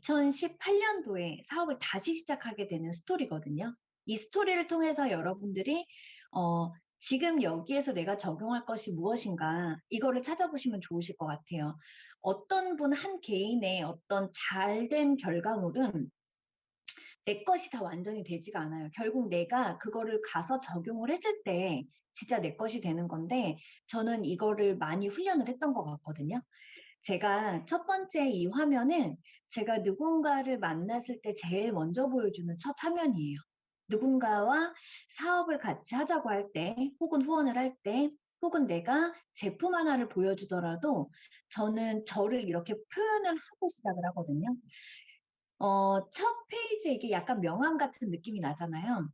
2018년도에 사업을 다시 시작하게 되는 스토리거든요. 이 스토리를 통해서 여러분들이 지금 여기에서 내가 적용할 것이 무엇인가 이거를 찾아보시면 좋으실 것 같아요. 어떤 분 한 개인의 어떤 잘된 결과물은 내 것이 다 완전히 되지가 않아요. 결국 내가 그거를 가서 적용을 했을 때 진짜 내 것이 되는 건데 저는 이거를 많이 훈련을 했던 것 같거든요. 제가 첫 번째 이 화면은 제가 누군가를 만났을 때 제일 먼저 보여주는 첫 화면이에요. 누군가와 사업을 같이 하자고 할 때, 혹은 후원을 할 때, 혹은 내가 제품 하나를 보여주더라도 저는 저를 이렇게 표현을 하고 시작을 하거든요. 첫 페이지에 이게 약간 명함 같은 느낌이 나잖아요.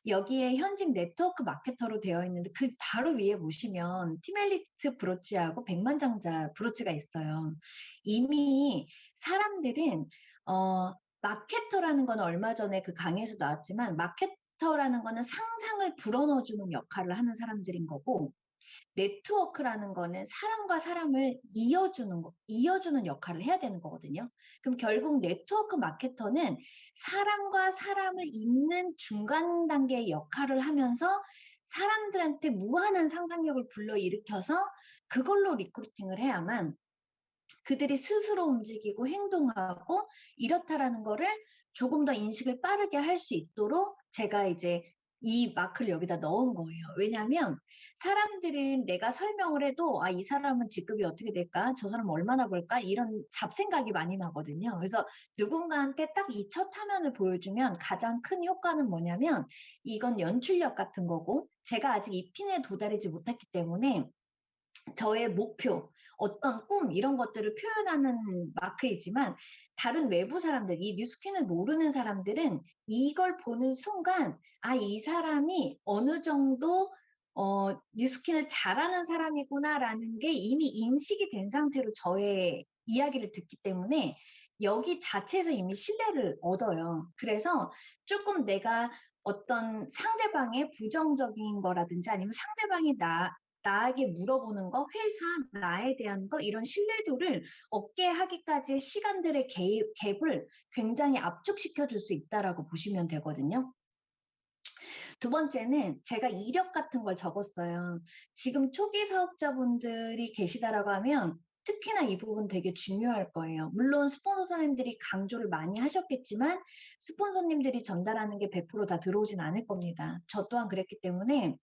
여기에 현직 네트워크 마케터로 되어 있는데 그 바로 위에 보시면 티멜리트 브로치하고 백만장자 브로치가 있어요. 이미 사람들은 마케터라는 거는 얼마 전에 그 강의에서 나왔지만 마케터라는 거는 상상을 불어넣어주는 역할을 하는 사람들인 거고 네트워크라는 거는 사람과 사람을 이어주는 역할을 해야 되는 거거든요. 그럼 결국 네트워크 마케터는 사람과 사람을 잇는 중간 단계의 역할을 하면서 사람들한테 무한한 상상력을 불러일으켜서 그걸로 리크루팅을 해야만 그들이 스스로 움직이고 행동하고 이렇다라는 거를 조금 더 인식을 빠르게 할 수 있도록 제가 이제 이 마크를 여기다 넣은 거예요. 왜냐하면 사람들은 내가 설명을 해도 이 사람은 직급이 어떻게 될까? 저 사람 얼마나 벌까? 이런 잡생각이 많이 나거든요. 그래서 누군가한테 딱 이 첫 화면을 보여주면 가장 큰 효과는 뭐냐면 이건 연출력 같은 거고 제가 아직 이 핀에 도달하지 못했기 때문에 저의 목표, 어떤 꿈, 이런 것들을 표현하는 마크이지만, 다른 외부 사람들, 이 뉴스킨을 모르는 사람들은 이걸 보는 순간, 이 사람이 어느 정도, 뉴스킨을 잘하는 사람이구나라는 게 이미 인식이 된 상태로 저의 이야기를 듣기 때문에, 여기 자체에서 이미 신뢰를 얻어요. 그래서 조금 내가 어떤 상대방의 부정적인 거라든지 아니면 상대방이 나에게 물어보는 거, 회사, 나에 대한 거, 이런 신뢰도를 얻게 하기까지의 시간들의 갭을 굉장히 압축시켜 줄 수 있다라고 보시면 되거든요. 두 번째는 제가 이력 같은 걸 적었어요. 지금 초기 사업자분들이 계시다라고 하면 특히나 이 부분 되게 중요할 거예요. 물론 스폰서님들이 강조를 많이 하셨겠지만 스폰서님들이 전달하는 게 100%다 들어오진 않을 겁니다. 저 또한 그랬기 때문에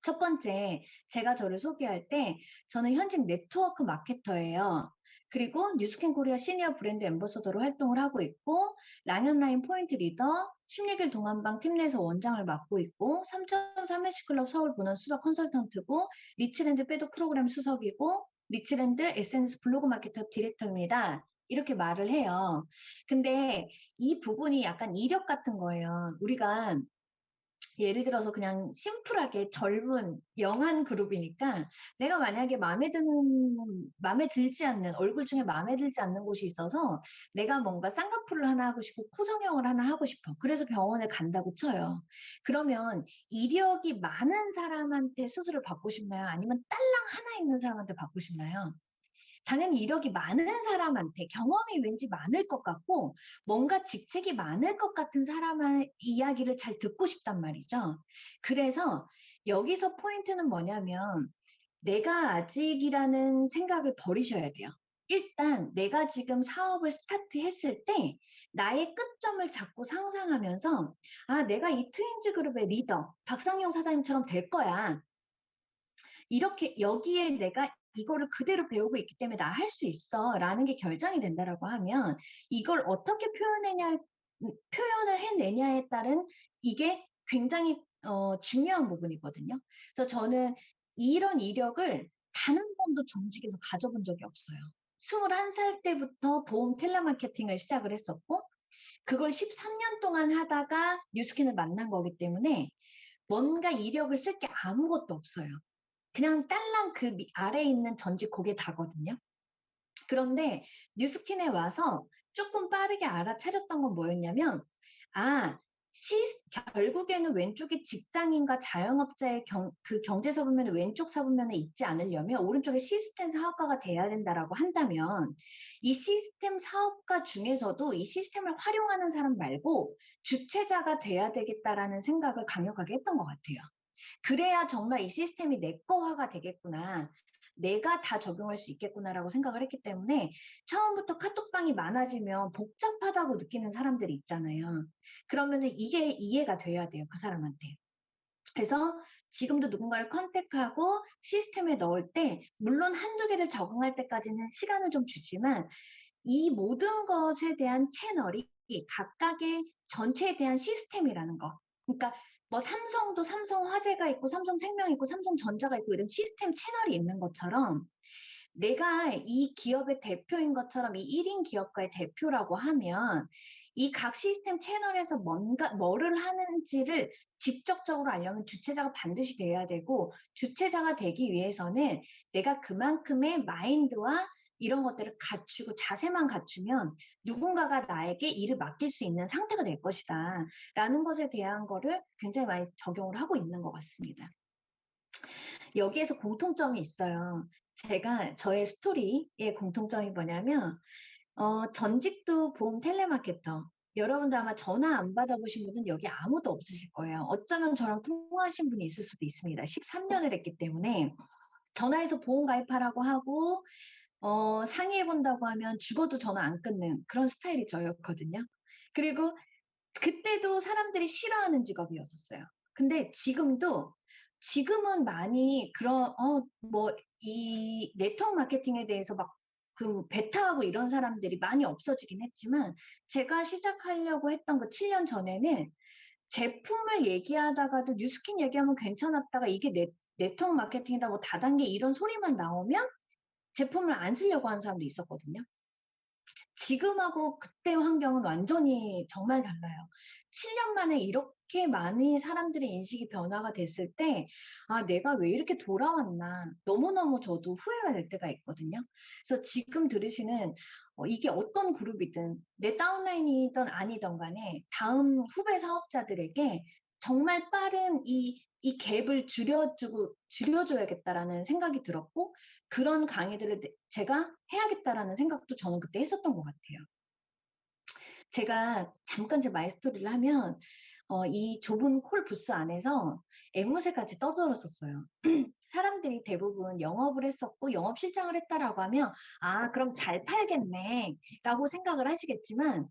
첫 번째, 제가 저를 소개할 때 저는 현직 네트워크 마케터예요. 그리고 뉴스캔 코리아 시니어 브랜드 앰버서더로 활동을 하고 있고 랑앤라인 포인트 리더, 16일 동안방 팀 내에서 원장을 맡고 있고 3.3회씩 클럽 서울 본원 수석 컨설턴트고 리치랜드 빼독 프로그램 수석이고 리치랜드 SNS 블로그 마케터 디렉터입니다. 이렇게 말을 해요. 근데 이 부분이 약간 이력 같은 거예요. 우리가 예를 들어서 그냥 심플하게 젊은 영한 그룹이니까 내가 만약에 마음에 들지 않는 얼굴 중에 마음에 들지 않는 곳이 있어서 내가 뭔가 쌍꺼풀을 하나 하고 싶고 코성형을 하나 하고 싶어. 그래서 병원을 간다고 쳐요. 그러면 이력이 많은 사람한테 수술을 받고 싶나요? 아니면 딸랑 하나 있는 사람한테 받고 싶나요? 당연히 이력이 많은 사람한테 경험이 왠지 많을 것 같고 뭔가 직책이 많을 것 같은 사람의 이야기를 잘 듣고 싶단 말이죠. 그래서 여기서 포인트는 뭐냐면 내가 아직이라는 생각을 버리셔야 돼요. 일단 내가 지금 사업을 스타트했을 때 나의 끝점을 자꾸 상상하면서 내가 이 트윈즈 그룹의 리더 박상용 사장님처럼 될 거야. 이렇게 여기에 내가 이거를 그대로 배우고 있기 때문에 나 할 수 있어 라는 게 결정이 된다라고 하면 이걸 어떻게 표현을 해내냐에 따른 이게 굉장히 중요한 부분이거든요. 그래서 저는 이런 이력을 단 한 번도 정직에서 가져본 적이 없어요. 21살 때부터 보험 텔레마케팅을 시작을 했었고 그걸 13년 동안 하다가 뉴스킨을 만난 거기 때문에 뭔가 이력을 쓸 게 아무것도 없어요. 그냥 딸랑 그 아래에 있는 전직 고게 다거든요. 그런데 뉴스킨에 와서 조금 빠르게 알아차렸던 건 뭐였냐면, 아, 결국에는 왼쪽에 직장인과 자영업자의 그 경제사부면에 왼쪽 사부면에 있지 않으려면 오른쪽에 시스템 사업가가 돼야 된다라고 한다면 이 시스템 사업가 중에서도 이 시스템을 활용하는 사람 말고 주체자가 돼야 되겠다라는 생각을 강력하게 했던 것 같아요. 그래야 정말 이 시스템이 내 거화가 되겠구나. 내가 다 적용할 수 있겠구나라고 생각을 했기 때문에 처음부터 카톡방이 많아지면 복잡하다고 느끼는 사람들이 있잖아요. 그러면은 이게 이해가 돼야 돼요, 그 사람한테. 그래서 지금도 누군가를 컨택하고 시스템에 넣을 때, 물론 한두 개를 적응할 때까지는 시간을 좀 주지만, 이 모든 것에 대한 채널이 각각의 전체에 대한 시스템이라는 거. 그러니까 뭐 삼성도 삼성화재가 있고 삼성생명이 있고 삼성전자가 있고 이런 시스템 채널이 있는 것처럼 내가 이 기업의 대표인 것처럼 이 1인 기업가의 대표라고 하면 이 각 시스템 채널에서 뭔가 뭐를 하는지를 직접적으로 알려면 주체자가 반드시 돼야 되고 주체자가 되기 위해서는 내가 그만큼의 마인드와 이런 것들을 갖추고 자세만 갖추면 누군가가 나에게 일을 맡길 수 있는 상태가 될 것이다 라는 것에 대한 거를 굉장히 많이 적용을 하고 있는 것 같습니다. 여기에서 공통점이 있어요. 제가 저의 스토리의 공통점이 뭐냐면 전직도 보험 텔레마케터. 여러분도 아마 전화 안 받아보신 분은 여기 아무도 없으실 거예요. 어쩌면 저랑 통화하신 분이 있을 수도 있습니다. 13년을 했기 때문에 전화해서 보험 가입하라고 하고 상의해본다고 하면 죽어도 전화 안 끊는 그런 스타일이 저였거든요. 그리고 그때도 사람들이 싫어하는 직업이었었어요. 근데 지금은 많이 그런, 이 네트워크 마케팅에 대해서 막 그 베타하고 이런 사람들이 많이 없어지긴 했지만, 제가 시작하려고 했던 그 7년 전에는 제품을 얘기하다가도 뉴스킨 얘기하면 괜찮았다가 이게 네트워크 마케팅이다, 뭐 다단계 이런 소리만 나오면 제품을 안 쓰려고 하는 사람도 있었거든요. 지금하고 그때 환경은 완전히 정말 달라요. 7년 만에 이렇게 많이 사람들의 인식이 변화가 됐을 때, 아, 내가 왜 이렇게 돌아왔나. 너무너무 저도 후회가 될 때가 있거든요. 그래서 지금 들으시는 이게 어떤 그룹이든 내 다운라인이든 아니든 간에 다음 후배 사업자들에게 정말 빠른 이 갭을 줄여줘야겠다라는 생각이 들었고, 그런 강의들을 제가 해야겠다라는 생각도 저는 그때 했었던 것 같아요. 제가 잠깐 제 마이스토리를 하면 이 좁은 콜 부스 안에서 앵무새까지 떠들었었어요. 사람들이 대부분 영업을 했었고 영업실장을 했다라고 하면 아 그럼 잘 팔겠네 라고 생각을 하시겠지만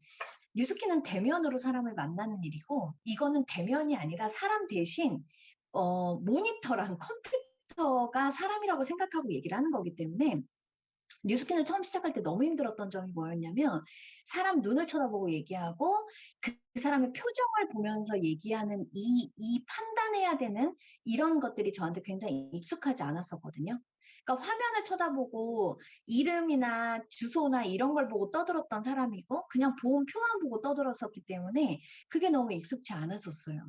뉴스키는 대면으로 사람을 만나는 일이고 이거는 대면이 아니라 사람 대신 모니터랑 컴퓨터가 사람이라고 생각하고 얘기를 하는 거기 때문에 뉴스킨을 처음 시작할 때 너무 힘들었던 점이 뭐였냐면 사람 눈을 쳐다보고 얘기하고 그 사람의 표정을 보면서 얘기하는 이 판단해야 되는 이런 것들이 저한테 굉장히 익숙하지 않았었거든요. 그러니까 화면을 쳐다보고 이름이나 주소나 이런 걸 보고 떠들었던 사람이고 그냥 보험표만 보고 떠들었었기 때문에 그게 너무 익숙치 않았었어요.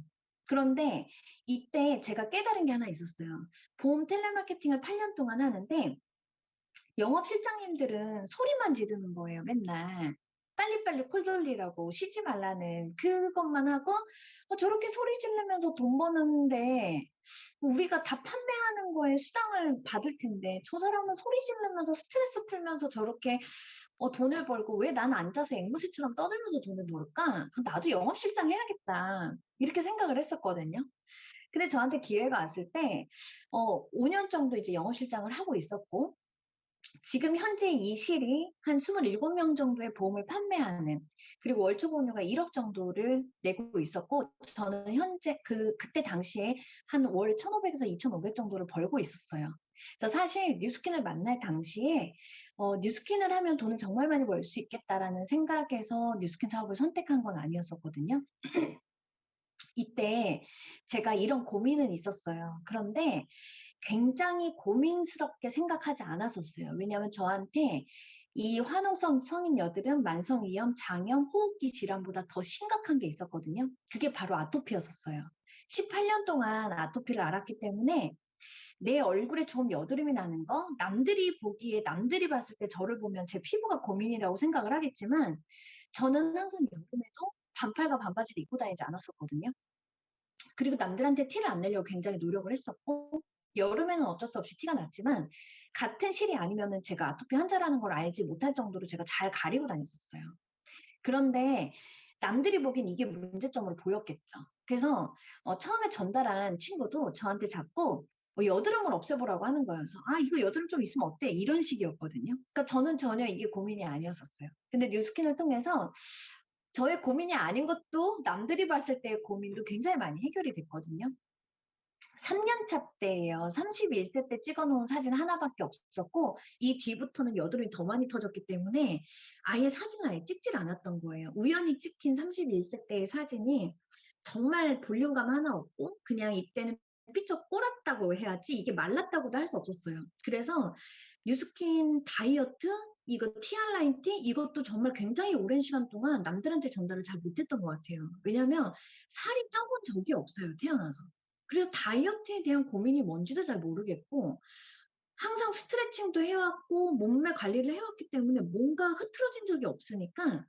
그런데 이때 제가 깨달은 게 하나 있었어요. 보험 텔레마케팅을 8년 동안 하는데 영업 실장님들은 소리만 지르는 거예요, 맨날. 빨리빨리 콜 돌리라고 쉬지 말라는 그것만 하고 저렇게 소리 지르면서 돈 버는데 우리가 다 판매하는 거에 수당을 받을 텐데 저 사람은 소리 지르면서 스트레스 풀면서 저렇게 돈을 벌고 왜 나는 앉아서 앵무새처럼 떠들면서 돈을 벌까? 그럼 나도 영업실장 해야겠다. 이렇게 생각을 했었거든요. 근데 저한테 기회가 왔을 때 5년 정도 이제 영업실장을 하고 있었고 지금 현재 이 실이 한 27명 정도의 보험을 판매하는, 그리고 월초 보험료가 1억 정도를 내고 있었고, 저는 현재 그때 당시에 한 월 1,500에서 2,500 정도를 벌고 있었어요. 그래서 사실 뉴스킨을 만날 당시에, 뉴스킨을 하면 돈을 정말 많이 벌 수 있겠다라는 생각에서 뉴스킨 사업을 선택한 건 아니었었거든요. 이때 제가 이런 고민은 있었어요. 그런데 굉장히 고민스럽게 생각하지 않았었어요. 왜냐하면 저한테 이 화농성 성인 여들은 만성이염, 장염, 호흡기 질환보다 더 심각한 게 있었거든요. 그게 바로 아토피였었어요. 18년 동안 아토피를 앓았기 때문에 내 얼굴에 좀 여드름이 나는 거, 남들이 보기에, 남들이 봤을 때 저를 보면 제 피부가 고민이라고 생각을 하겠지만, 저는 항상 여름에도 반팔과 반바지를 입고 다니지 않았었거든요. 그리고 남들한테 티를 안 내려고 굉장히 노력을 했었고, 여름에는 어쩔 수 없이 티가 났지만 같은 실이 아니면은 제가 아토피 환자라는 걸 알지 못할 정도로 제가 잘 가리고 다녔었어요. 그런데 남들이 보기엔 이게 문제점으로 보였겠죠. 그래서 처음에 전달한 친구도 저한테 자꾸 여드름을 없애보라고 하는 거예요. 그래서 "아 이거 여드름 좀 있으면 어때?" 이런 식이었거든요. 그러니까 저는 전혀 이게 고민이 아니었었어요. 근데 뉴스킨을 통해서 저의 고민이 아닌 것도 남들이 봤을 때의 고민도 굉장히 많이 해결이 됐거든요. 3년 차 때예요. 31세 때 찍어 놓은 사진 하나밖에 없었고 이 뒤부터는 여드름이 더 많이 터졌기 때문에 아예 사진을 아예 찍질 않았던 거예요. 우연히 찍힌 31세 때의 사진이 정말 볼륨감 하나 없고 그냥 이때는 삐쩍 꼬랐다고 해야지 이게 말랐다고도 할 수 없었어요. 그래서 뉴스킨 다이어트, 이거 티알라인 티 이것도 정말 굉장히 오랜 시간 동안 남들한테 전달을 잘 못했던 것 같아요. 왜냐면 살이 쪄본 적이 없어요, 태어나서. 그래서 다이어트에 대한 고민이 뭔지도 잘 모르겠고 항상 스트레칭도 해왔고 몸매 관리를 해왔기 때문에 뭔가 흐트러진 적이 없으니까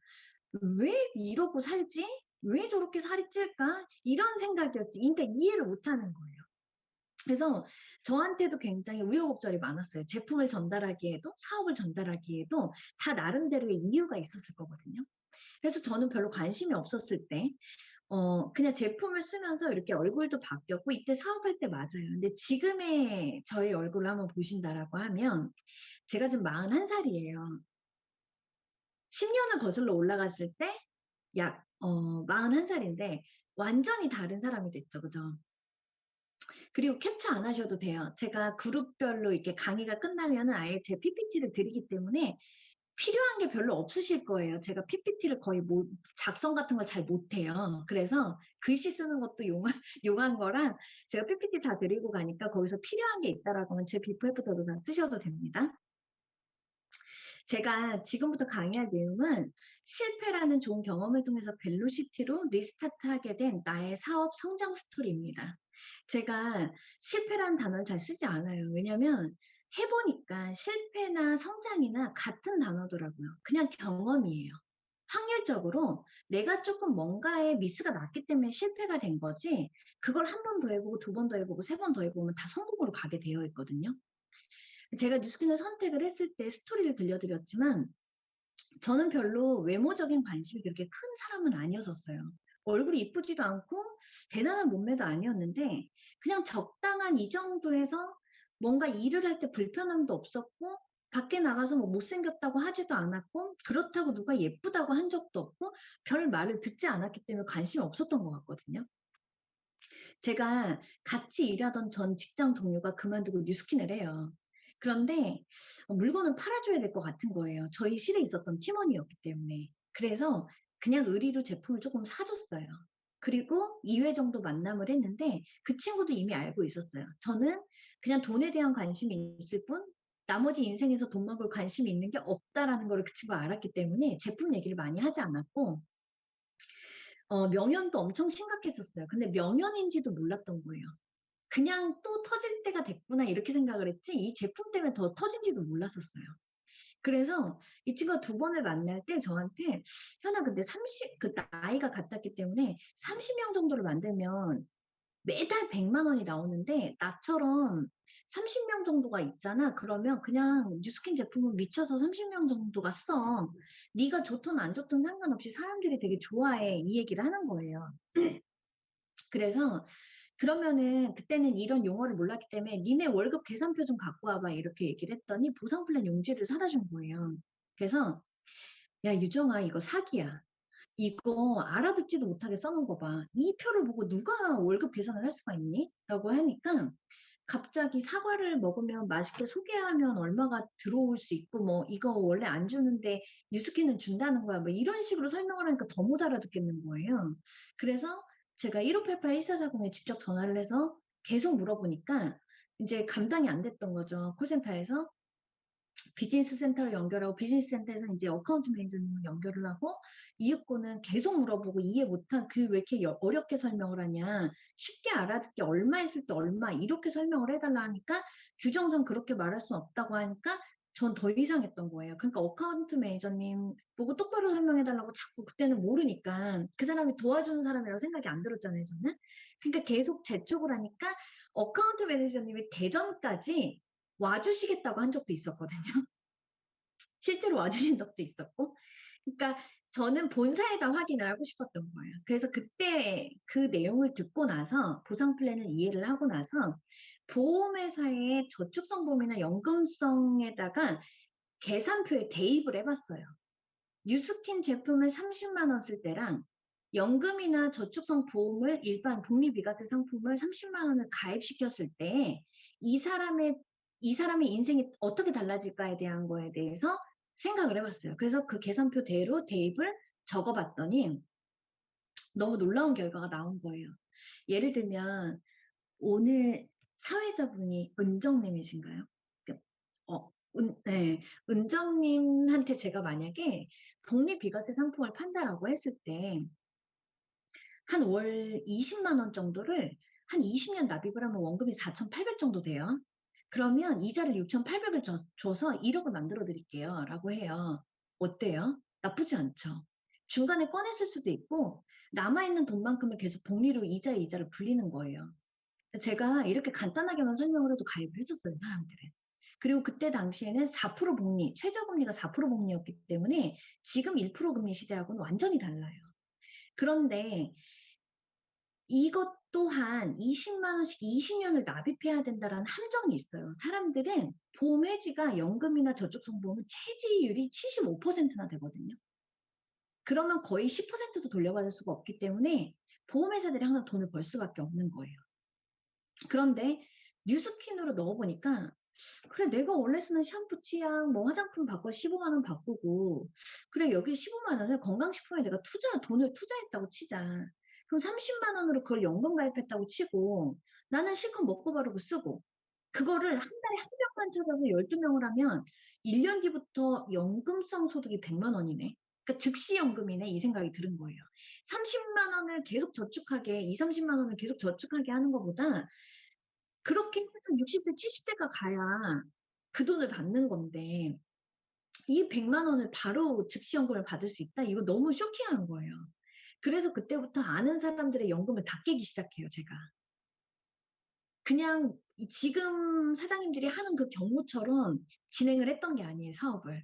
'왜 이러고 살지? 왜 저렇게 살이 찔까?' 이런 생각이었지 그러니까 이해를 못하는 거예요. 그래서 저한테도 굉장히 우여곡절이 많았어요. 제품을 전달하기에도 사업을 전달하기에도 다 나름대로의 이유가 있었을 거거든요. 그래서 저는 별로 관심이 없었을 때 그냥 제품을 쓰면서 이렇게 얼굴도 바뀌었고 이때 사업할 때 맞아요. 근데 지금의 저의 얼굴을 한번 보신다라고 하면 제가 지금 41 살이에요. 10 년을 거슬러 올라갔을 때 약 41 살인데 완전히 다른 사람이 됐죠. 그죠? 그리고 캡처 안 하셔도 돼요. 제가 그룹별로 이렇게 강의가 끝나면은 아예 제 PPT를 드리기 때문에 필요한 게 별로 없으실 거예요. 제가 PPT를 거의 못 작성 같은 걸 잘 못해요. 그래서 글씨 쓰는 것도 용한 용한 거랑 제가 PPT 다 드리고 가니까 거기서 필요한 게 있다라고 하면 제 비포 애프터도 다 쓰셔도 됩니다. 제가 지금부터 강의할 내용은 실패라는 좋은 경험을 통해서 벨로시티로 리스타트하게 된 나의 사업 성장 스토리입니다. 제가 실패라는 단어를 잘 쓰지 않아요. 왜냐면 해 보니까 실패나 성장이나 같은 단어더라고요. 그냥 경험이에요. 확률적으로 내가 쪼끔 뭔가에 미스가 났기 때문에 실패가 된 거지 그걸 한 번 더 해 보고 두 번 더 해 보고 세 번 더 해 보면 다 성공으로 가게 되어 있거든요. 제가 뉴스킨을 선택을 했을 때 스토리를 들려드렸지만 저는 별로 외모적인 관심이 그렇게 큰 사람은 아니었었어요. 얼굴이 이쁘지도 않고 대단한 몸매도 아니었는데 그냥 적당한 이 정도에서 뭔가 일을 할 때 불편함도 없었고 밖에 나가서 뭐 못생겼다고 하지도 않았고 그렇다고 누가 예쁘다고 한 적도 없고 별 말을 듣지 않았기 때문에 관심이 없었던 것 같거든요. 제가 같이 일하던 전 직장 동료가 그만두고 뉴스킨을 해요. 그런데 물건을 팔아줘야 될 것 같은 거예요. 저희 실에 있었던 팀원이었기 때문에. 그래서 그냥 의리로 제품을 조금 사줬어요. 그리고 2회 정도 만남을 했는데 그 친구도 이미 알고 있었어요. 저는 그냥 돈에 대한 관심이 있을 뿐 나머지 인생에서 돈 먹을 관심이 있는 게 없다라는 걸 그 친구가 알았기 때문에 제품 얘기를 많이 하지 않았고 명연도 엄청 심각했었어요. 근데 명연인지도 몰랐던 거예요. 그냥 '또 터질 때가 됐구나.' 이렇게 생각을 했지 이 제품 때문에 더 터진지도 몰랐었어요. 그래서 이 친구가 두 번을 만날 때 저한테 "현아 근데 30" 그 나이가 같았기 때문에 "30명 정도를 만들면 매달 1 0 0 원이 나오는데 나처럼 30명 정도가 있잖아. 그러면 그냥 뉴스킨 제품은 미쳐서 30명 정도가 써. 네가 좋든 안 좋든 상관없이 사람들이 되게 좋아해." 이 얘기를 하는 거예요. 그래서 그러면은 그때는 이런 용어를 몰랐기 때문에 "니네 월급 계산표 좀 갖고 와 봐." 이렇게 얘기를 했더니 보상 플랜 용지를 사다 준 거예요. 그래서 "야 유정아 이거 사기야. 이거 알아듣지도 못하게 써 놓은 거 봐. 이 표를 보고 누가 월급 계산을 할 수가 있니?" 라고 하니까 갑자기 "사과를 먹으면 맛있게 소개하면 얼마가 들어올 수 있고 뭐 이거 원래 안 주는데 뉴스킨은 준다는 거야." 뭐 이런 식으로 설명을 하니까 더 못 알아듣겠는 거예요. 그래서 제가 1588-1440에 직접 전화를 해서 계속 물어보니까 인제 감당이 안 됐던 거죠, 콜센터에서. 비즈니스 센터를 연결하고 비즈니스 센터에서 인제 어카운트 매니저님을 연결을 하고 이윽고는 계속 물어보고 이해 못한 "그 왜 이렇게 어렵게 설명을 하냐. 쉽게 알아듣게 얼마 했을 때 얼마." 이렇게 설명을 해 달라 하니까 규정상 그렇게 말할 수는 없다고 하니까 전 더 이상했던 거예요. 그러니까 어카운트 매니저님 보고 똑바로 설명해 달라고 자꾸 그때는 모르니까 그 사람이 도와주는 사람이라고 생각이 안 들었잖아요 저는. 그러니까 계속 재촉을 하니까 어카운트 매니저님이 대전까지 와주시겠다고 한 적도 있었거든요. 실제로 와주신 적도 있었고. 그러니까 저는 본사에다 확인을 하고 싶었던 거예요. 그래서 그때 그 내용을 듣고 나서 보상 플랜을 이해를 하고 나서 보험회사의 저축성보험이나 연금성에다가 계산표에 대입을 해봤어요. 뉴스킨 제품을 30만 원 쓸 때랑 연금이나 저축성 보험을 일반 복리비과세 상품을 30만 원을 가입시켰을 때 이 사람의 이 사람의 인생이 어떻게 달라질까에 대한 거에 대해서 생각을 해봤어요. 그래서 그 계산표대로 대입을 적어봤더니 너무 놀라운 결과가 나온 거예요. 예를 들면 오늘 사회자분이 은정님이신가요? 네, 은정님한테 제가 만약에 복리비과세 상품을 판다라고 했을 때 한 월 20만 원 정도를 한 20년 납입을 하면 원금이 4,800 정도 돼요. 그러면 이자를 6,800을 줘서 1억을 만들어 드릴게요. 라고 해요. 어때요? 나쁘지 않죠. 중간에 꺼냈을 수도 있고 남아있는 돈만큼을 계속 복리로 이자를 불리는 거예요. 제가 이렇게 간단하게만 설명을 해도 가입을 했었어요, 사람들은. 그리고 그때 당시에는 4% 복리, 최저금리가 4% 복리였기 때문에 지금 1% 금리 시대하고는 완전히 달라요. 그런데 이것 또한 20만 원씩 20년을 납입해야 된다는 함정이 있어요. 사람들은 보험 해지가 연금이나 저축성보험은 체지율이 75%나 되거든요. 그러면 거의 10%도 돌려받을 수가 없기 때문에 보험회사들이 항상 돈을 벌 수밖에 없는 거예요. 그런데 뉴스킨으로 넣어보니까 그래 내가 원래 쓰는 샴푸, 치약, 뭐 화장품 바꿔 15만 원 바꾸고 그래 여기 15만 원을 건강식품에 내가 돈을 투자했다고 치자. 그럼 30만 원으로 그걸 연금 가입했다고 치고 나는 실컷 먹고 바르고 쓰고 그거를 한 달에 한 명만 찾아서 12명을 하면 1년 뒤부터 연금성 소득이 100만 원이네. 그러니까 즉시 연금이네 이 생각이 드는 거예요. 30만 원을 계속 저축하게 2, 30만 원을 계속 저축하게 하는 것보다 그렇게 해서 60대, 70대가 가야 그 돈을 받는 건데 이 100만 원을 바로 즉시연금을 받을 수 있다? 이거 너무 쇼킹한 거예요. 그래서 그때부터 아는 사람들의 연금을 다 깨기 시작해요, 제가. 그냥 지금 사장님들이 하는 그 경우처럼 진행을 했던 게 아니에요, 사업을.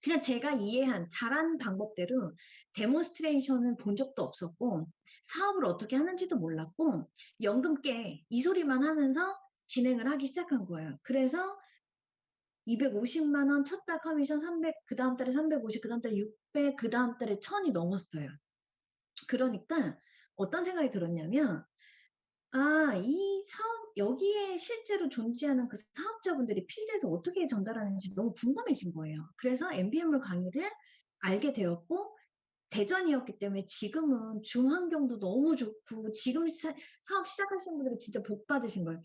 그냥 제가 이해한 잘한 방법대로 데몬스트레이션을 본 적도 없었고 사업을 어떻게 하는지도 몰랐고 연금 깨 이 소리만 하면서 진행을 하기 시작한 거예요. 그래서 250만 원 첫 달 커미션 300, 그 다음 달에 350, 그 다음 달에 600, 그 다음 달에 1000이 넘었어요. 그러니까 어떤 생각이 들었냐면 아, 이 사업, 여기에 실제로 존재하는 그 사업자분들이 필드에서 어떻게 전달하는지 너무 궁금해진 거예요. 그래서 MBM물 강의를 알게 되었고, 대전이었기 때문에 지금은 중환경도 너무 좋고, 지금 사업 시작하신 분들은 진짜 복 받으신 거예요.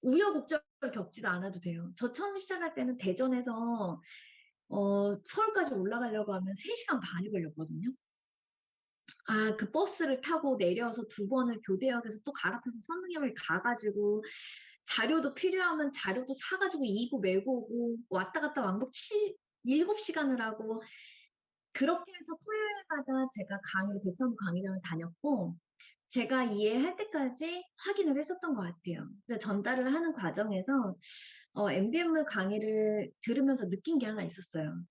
우여곡절을 겪지도 않아도 돼요. 저 처음 시작할 때는 대전에서, 서울까지 올라가려고 하면 3시간 반이 걸렸거든요. 아, 그 버스를 타고 내려서 2번을 교대역에서 또 갈아타서 선릉역을 가가지고 자료도 필요하면 자료도 사가지고 이고 메고 오고 왔다 갔다 왕복 7시간을 하고 그렇게 해서 토요일마다 제가 강의를 대천부 강의장을 다녔고 제가 이해할 때까지 확인을 했었던 것 같아요. 그래서 전달을 하는 과정에서 MBM물 강의를 들으면서 느낀 게 하나 있었어요.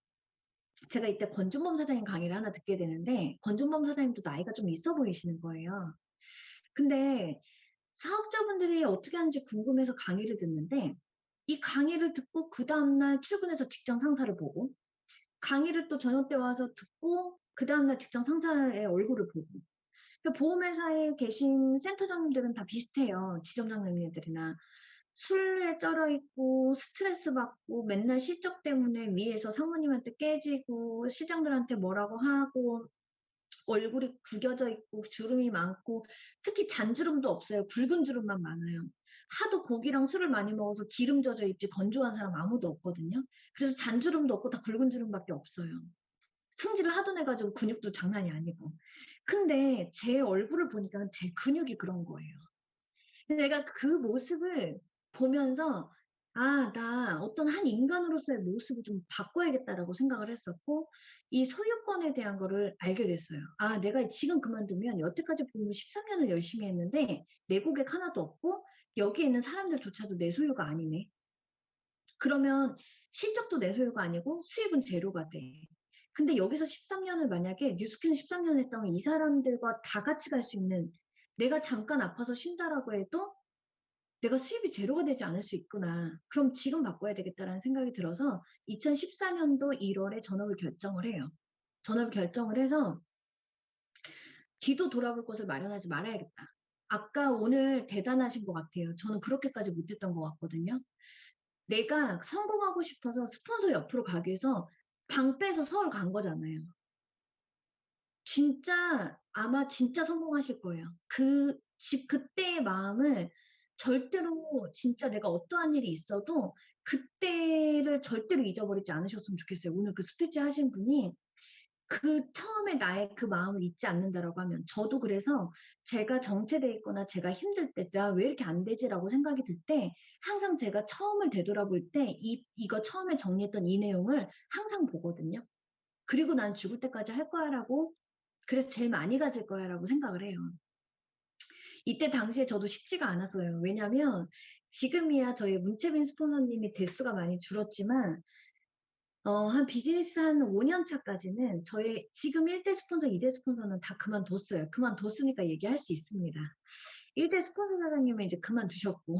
제가 이때 권준범 사장님 강의를 하나 듣게 되는데 권준범 사장님도 나이가 좀 있어 보이시는 거예요. 근데 사업자분들이 어떻게 하는지 궁금해서 강의를 듣는데 이 강의를 듣고 그 다음날 출근해서 직장 상사를 보고 강의를 또 저녁 때 와서 듣고 그 다음날 직장 상사의 얼굴을 보고 그러니까 보험회사에 계신 센터장님들은 다 비슷해요. 지점장님들이나 술에 쩔어 있고 스트레스 받고 맨날 실적 때문에 위에서 사모님한테 깨지고 실장들한테 뭐라고 하고 얼굴이 구겨져 있고 주름이 많고 특히 잔주름도 없어요. 굵은 주름만 많아요. 하도 고기랑 술을 많이 먹어서 기름 져져 있지 건조한 사람 아무도 없거든요. 그래서 잔주름도 없고 다 굵은 주름밖에 없어요. 승질을 하도 내가지고 근육도 장난이 아니고. 근데 제 얼굴을 보니까 제 근육이 그런 거예요. 근데 내가 그 모습을 보면서 아, 나 어떤 한 인간으로서의 모습을 좀 바꿔야겠다라고 생각을 했었고 이 소유권에 대한 거를 알게 됐어요. 아, 내가 지금 그만두면 여태까지 보면 13년을 열심히 했는데 내 고객 하나도 없고 여기 있는 사람들조차도 내 소유가 아니네. 그러면 실적도 내 소유가 아니고 수입은 제로가 돼. 근데 여기서 13년을 만약에 뉴스키는 13년 했다면 이 사람들과 다 같이 갈 수 있는, 내가 잠깐 아파서 쉰다라고 해도 내가 수입이 제로가 되지 않을 수 있구나. 그럼 지금 바꿔야 되겠다라는 생각이 들어서 2014년도 1월에 전업을 결정을 해요. 전업을 결정을 해서 뒤도 돌아볼 곳을 마련하지 말아야겠다. 아까 오늘 대단하신 것 같아요. 저는 그렇게까지 못했던 것 같거든요. 내가 성공하고 싶어서 스폰서 옆으로 가기 위해서 방 빼서 서울 간 거잖아요. 진짜 아마 진짜 성공하실 거예요. 그때의 마음을 절대로, 진짜 내가 어떠한 일이 있어도 그때를 절대로 잊어버리지 않으셨으면 좋겠어요. 오늘 그 스피치 하신 분이 처음에 나의 그 마음을 잊지 않는다라고 하면, 저도 그래서 제가 정체돼 있거나 제가 힘들 때, 나 왜 이렇게 안 되지라고 생각이 들 때, 항상 제가 처음을 되돌아볼 때, 이거 처음에 정리했던 이 내용을 항상 보거든요. 그리고 난 죽을 때까지 할 거야라고, 그래서 제일 많이 가질 거야라고 생각을 해요. 이때 당시에 저도 쉽지가 않았어요. 왜냐면 지금이야 저희 문채빈 스폰서님이 대수가 많이 줄었지만, 한 비즈니스 한 5년 차까지는 저희 지금 1대 스폰서, 2대 스폰서는 다 그만뒀어요. 그만뒀으니까 얘기할 수 있습니다. 1대 스폰서 사장님은 이제 그만두셨고,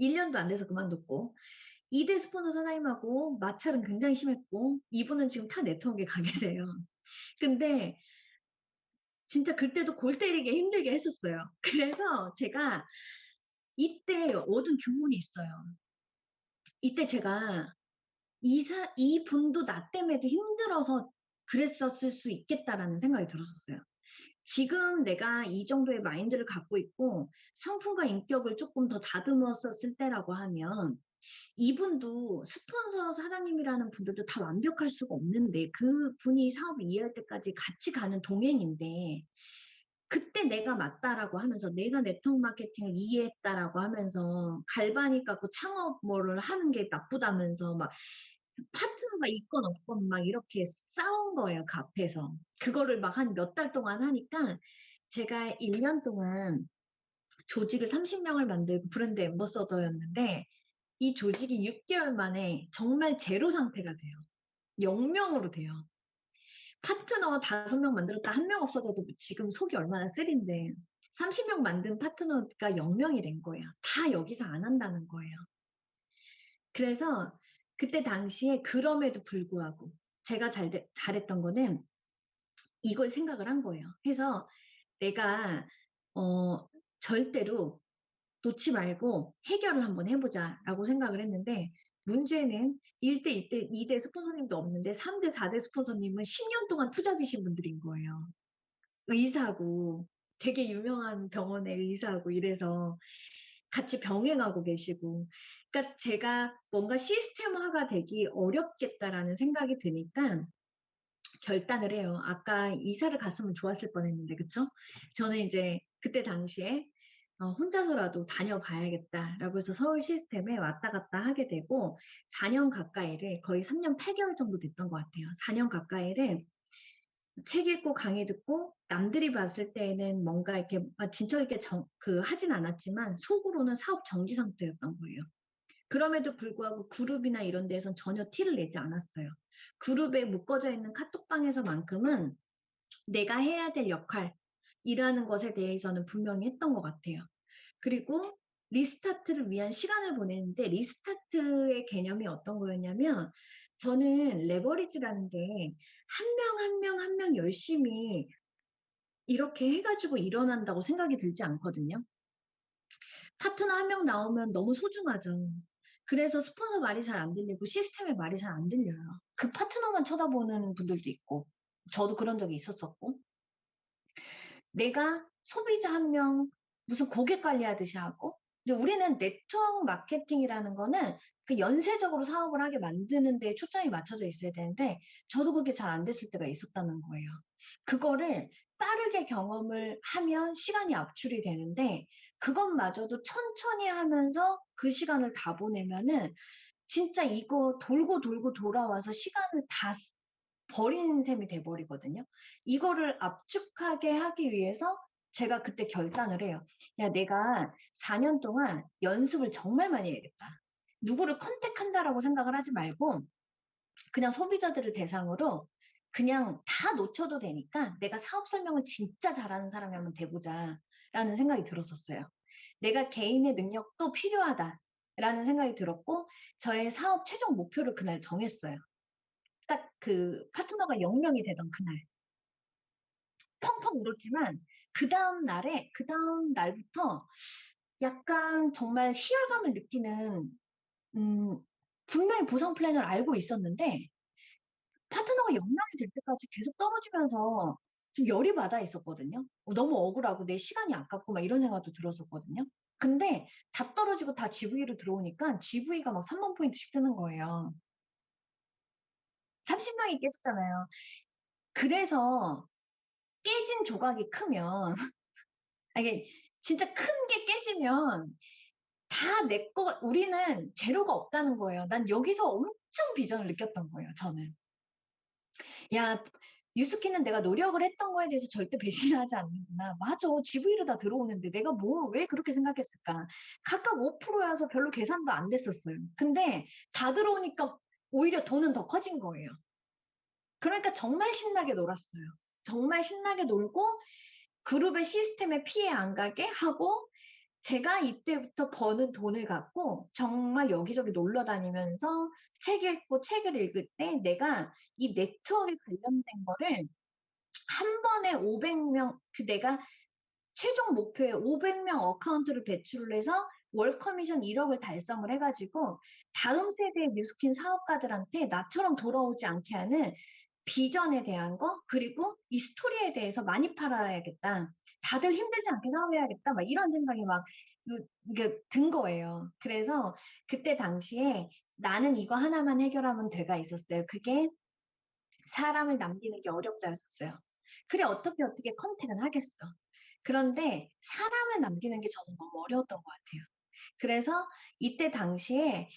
1년도 안 돼서 그만뒀고, 2대 스폰서 사장님하고 마찰은 굉장히 심했고, 이분은 지금 타 네트워크에 가 계세요. 근데 진짜 그때도 골 때리기 힘들게 했었어요. 그래서 제가 이때 얻은 교훈이 있어요. 이때 제가 이 분도 나 때문에도 힘들어서 그랬었을 수 있겠다라는 생각이 들었었어요. 지금 내가 이 정도의 마인드를 갖고 있고 성품과 인격을 조금 더 다듬었었을 때라고 하면, 이분도 스폰서 사장님이라는 분들도 다 완벽할 수가 없는데, 그 분이 사업을 이해할 때까지 같이 가는 동행인데, 그때 내가 맞다라고 하면서, 내가 네트워크 마케팅을 이해했다라고 하면서 갈바닉 갖고 창업 뭐를 하는 게 나쁘다면서 막 파트너가 있건 없건 막 이렇게 싸운 거예요, 그 앞에서. 그거를 막 한 몇 달 동안 하니까, 제가 1년 동안 조직을 30명을 만들고 브랜드 앰버서더였는데, 이 조직이 6개월 만에 정말 제로 상태가 돼요. 0명으로 돼요. 파트너 5명 만들었다 1명 없어져도 지금 속이 얼마나 쓰린데, 30명 만든 파트너가 0명이 된 거예요. 다 여기서 안 한다는 거예요. 그래서 그때 당시에 그럼에도 불구하고 제가 잘했던 거는 이걸 생각을 한 거예요. 해서 내가 절대로 놓지 말고 해결을 한번 해보자라고 생각을 했는데, 문제는 1대, 2대, 2대 스폰서님도 없는데 3대, 4대 스폰서님은 10년 동안 투잡이신 분들인 거예요. 의사고, 되게 유명한 병원의 의사고 이래서 같이 병행하고 계시고. 그러니까 제가 뭔가 시스템화가 되기 어렵겠다라는 생각이 드니까 결단을 해요. 아까 이사를 갔으면 좋았을 뻔했는데, 그쵸? 저는 이제 그때 당시에 혼자서라도 다녀봐야겠다라고 해서 서울 시스템에 왔다 갔다 하게 되고, 4년 가까이를, 거의 3년 8개월 정도 됐던 것 같아요. 4년 가까이를 책 읽고 강의 듣고, 남들이 봤을 때에는 뭔가 이렇게 진척 있게 하진 않았지만 속으로는 사업 정지 상태였던 거예요. 그럼에도 불구하고 그룹이나 이런 데에선 전혀 티를 내지 않았어요. 그룹에 묶어져 있는 카톡방에서만큼은 내가 해야 될 역할이라는 것에 대해서는 분명히 했던 것 같아요. 그리고 리스타트를 위한 시간을 보내는데, 리스타트의 개념이 어떤 거였냐면, 저는 레버리지라는 게 한 명 한 명 한 명 열심히 이렇게 해가지고 일어난다고 생각이 들지 않거든요. 파트너 한 명 나오면 너무 소중하죠. 그래서 스폰서 말이 잘 안 들리고 시스템의 말이 잘 안 들려요. 그 파트너만 쳐다보는 분들도 있고, 저도 그런 적이 있었었고, 내가 소비자 한 명 무슨 고객 관리하듯이 하고, 근데 우리는 네트워크 마케팅이라는 거는 그 연쇄적으로 사업을 하게 만드는 데 초점이 맞춰져 있어야 되는데, 저도 그게 잘 안 됐을 때가 있었다는 거예요. 그거를 빠르게 경험을 하면 시간이 압출이 되는데, 그것마저도 천천히 하면서 그 시간을 다 보내면은 진짜 이거 돌고 돌고 돌아와서 시간을 다 버린 셈이 돼버리거든요. 이거를 압축하게 하기 위해서 제가 그때 결단을 해요. 야, 내가 4년 동안 연습을 정말 많이 해야겠다. 누구를 컨택한다라고 생각을 하지 말고 그냥 소비자들을 대상으로 그냥 다 놓쳐도 되니까 내가 사업 설명을 진짜 잘하는 사람이 한번 돼보자라는 생각이 들었었어요. 내가 개인의 능력도 필요하다라는 생각이 들었고 저의 사업 최종 목표를 그날 정했어요. 딱 그 파트너가 0명이 되던 그날. 펑펑 울었지만 그 다음 날부터 약간 정말 희열감을 느끼는, 음, 분명히 보상 플랜을 알고 있었는데 파트너가 0명이 될 때까지 계속 떨어지면서 좀 열이 받아 있었거든요. 너무 억울하고 내 시간이 아깝고 막 이런 생각도 들었었거든요. 근데 다 떨어지고 다 GV로 들어오니까 GV가 막 3만 포인트씩 뜨는 거예요. 30명이 깨졌잖아요. 그래서 깨진 조각이 크면, 아, 이게 진짜 큰 게 깨지면 다 내 거, 우리는 재료가 없다는 거예요. 난 여기서 엄청 비전을 느꼈던 거예요, 저는. 야, 유스키는 내가 노력을 했던 거에 대해서 절대 배신하지 않는구나. 맞아. GV로 다 들어오는데 내가 뭐, 왜 그렇게 생각했을까? 각각 5%여서 별로 계산도 안 됐었어요. 근데 다 들어오니까 오히려 돈은 더 커진 거예요. 그러니까 정말 신나게 놀았어요. 정말 신나게 놀고 그룹의 시스템에 피해 안 가게 하고 제가 이때부터 버는 돈을 갖고 정말 여기저기 놀러 다니면서 책 읽고 책을 읽을 때 내가 이 네트워크에 관련된 거를 한 번에 500명, 그 내가 최종 목표에 500명 어카운트를 배출을 해서 월 커미션 1억을 달성을 해가지고 다음 세대의 뉴스킨 사업가들한테 나처럼 돌아오지 않게 하는 비전에 대한 거, 그리고 이 스토리에 대해서 많이 팔아야겠다. 다들 힘들지 않게 사업해야겠다. 막 이런 생각이 막 이게 든 거예요. 그래서 그때 당시에 나는 이거 하나만 해결하면 돼가 있었어요. 그게 사람을 남기는 게 어렵다였었어요. 그래, 어떻게 컨택은 하겠어. 그런데 사람을 남기는 게 저는 너무 어려웠던 것 같아요. 그래서 이때 당시에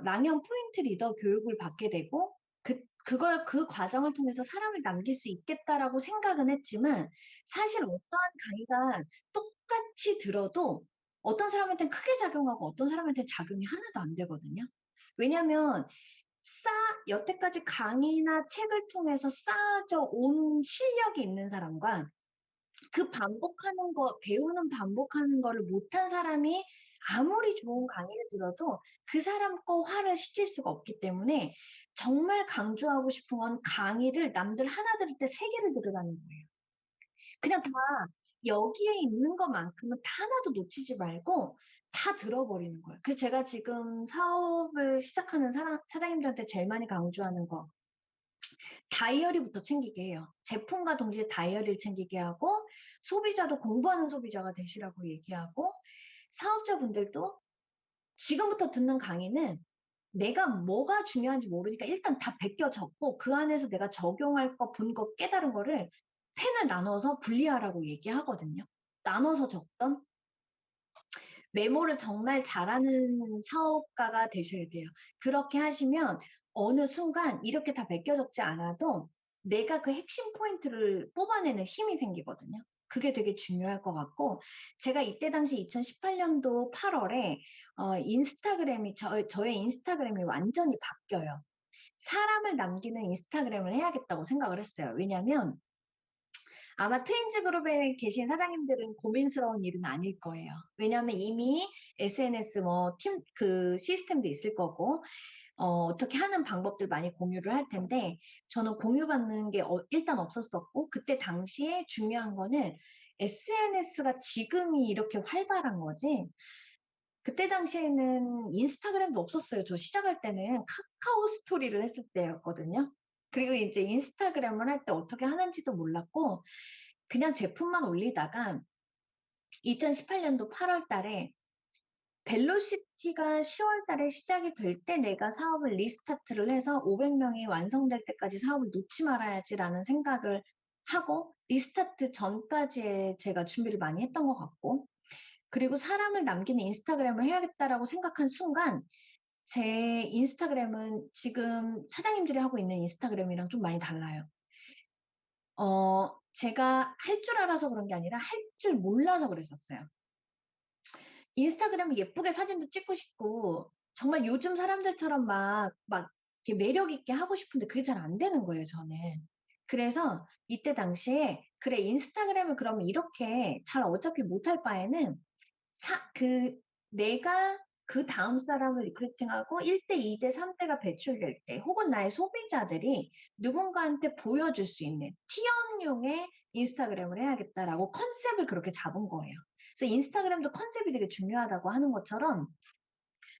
랑형 포인트 리더 교육을 받게 되고 그 과정을 통해서 사람을 남길 수 있겠다라고 생각은 했지만 사실 어떠한 강의가 똑같이 들어도 어떤 사람한테는 크게 작용하고 어떤 사람한테는 작용이 하나도 안 되거든요. 왜냐하면 여태까지 강의나 책을 통해서 쌓아져 온 실력이 있는 사람과 그 반복하는 거, 배우는 반복하는 거를 못한 사람이 아무리 좋은 강의를 들어도 그 사람 거 화를 시킬 수가 없기 때문에 정말 강조하고 싶은 건 강의를 남들 하나 들을 때 세 개를 들으라는 거예요. 그냥 다 여기에 있는 것만큼은 다 하나도 놓치지 말고 다 들어버리는 거예요. 그래서 제가 지금 사업을 시작하는 사장님들한테 제일 많이 강조하는 거, 다이어리부터 챙기게 해요. 제품과 동시에 다이어리를 챙기게 하고, 소비자도 공부하는 소비자가 되시라고 얘기하고, 사업자분들도 지금부터 듣는 강의는 내가 뭐가 중요한지 모르니까 일단 다 베껴 적고, 그 안에서 내가 적용할 거, 본 거, 깨달은 거를 펜을 나눠서 분리하라고 얘기하거든요. 나눠서 적던 메모를 정말 잘하는 사업가가 되셔야 돼요. 그렇게 하시면 어느 순간 이렇게 다 베껴 적지 않아도 내가 그 핵심 포인트를 뽑아내는 힘이 생기거든요. 그게 되게 중요할 것 같고, 제가 이때 당시 2018년도 8월에, 인스타그램이, 저의 인스타그램이 완전히 바뀌어요. 사람을 남기는 인스타그램을 해야겠다고 생각을 했어요. 왜냐면, 아마 트윈즈 그룹에 계신 사장님들은 고민스러운 일은 아닐 거예요. 왜냐하면 이미 SNS 뭐 팀 그 시스템도 있을 거고 어떻게 하는 방법들 많이 공유를 할 텐데 저는 공유받는 게 일단 없었었고 그때 당시에 중요한 거는 SNS가 지금이 이렇게 활발한 거지. 그때 당시에는 인스타그램도 없었어요. 저 시작할 때는 카카오 스토리를 했을 때였거든요. 그리고 이제 인스타그램을 할 때 어떻게 하는지도 몰랐고 그냥 제품만 올리다가 2018년도 8월 달에 벨로시티가 10월 달에 시작이 될 때 내가 사업을 리스타트를 해서 500명이 완성될 때까지 사업을 놓지 말아야지라는 생각을 하고 리스타트 전까지에 제가 준비를 많이 했던 것 같고 그리고 사람을 남기는 인스타그램을 해야겠다라고 생각한 순간 제 인스타그램은 지금 사장님들이 하고 있는 인스타그램이랑 좀 많이 달라요. 제가 할 줄 알아서 그런 게 아니라 할 줄 몰라서 그랬었어요. 인스타그램을 예쁘게 사진도 찍고 싶고 정말 요즘 사람들처럼 막 이렇게 매력 있게 하고 싶은데 그게 잘 안 되는 거예요, 저는. 그래서 이때 당시에 '그래 인스타그램을 그러면 이렇게 잘 어차피 못할 바에는 내가 그다음 사람을 리크루팅하고 1 대, 2 대, 3 대가 배출될 때 혹은 나의 소비자들이 누군가한테 보여줄 수 있는 티업용의 인스타그램을 해야겠다.'라고 컨셉을 그렇게 잡은 거예요. 그래서 인스타그램도 컨셉이 되게 중요하다고 하는 것처럼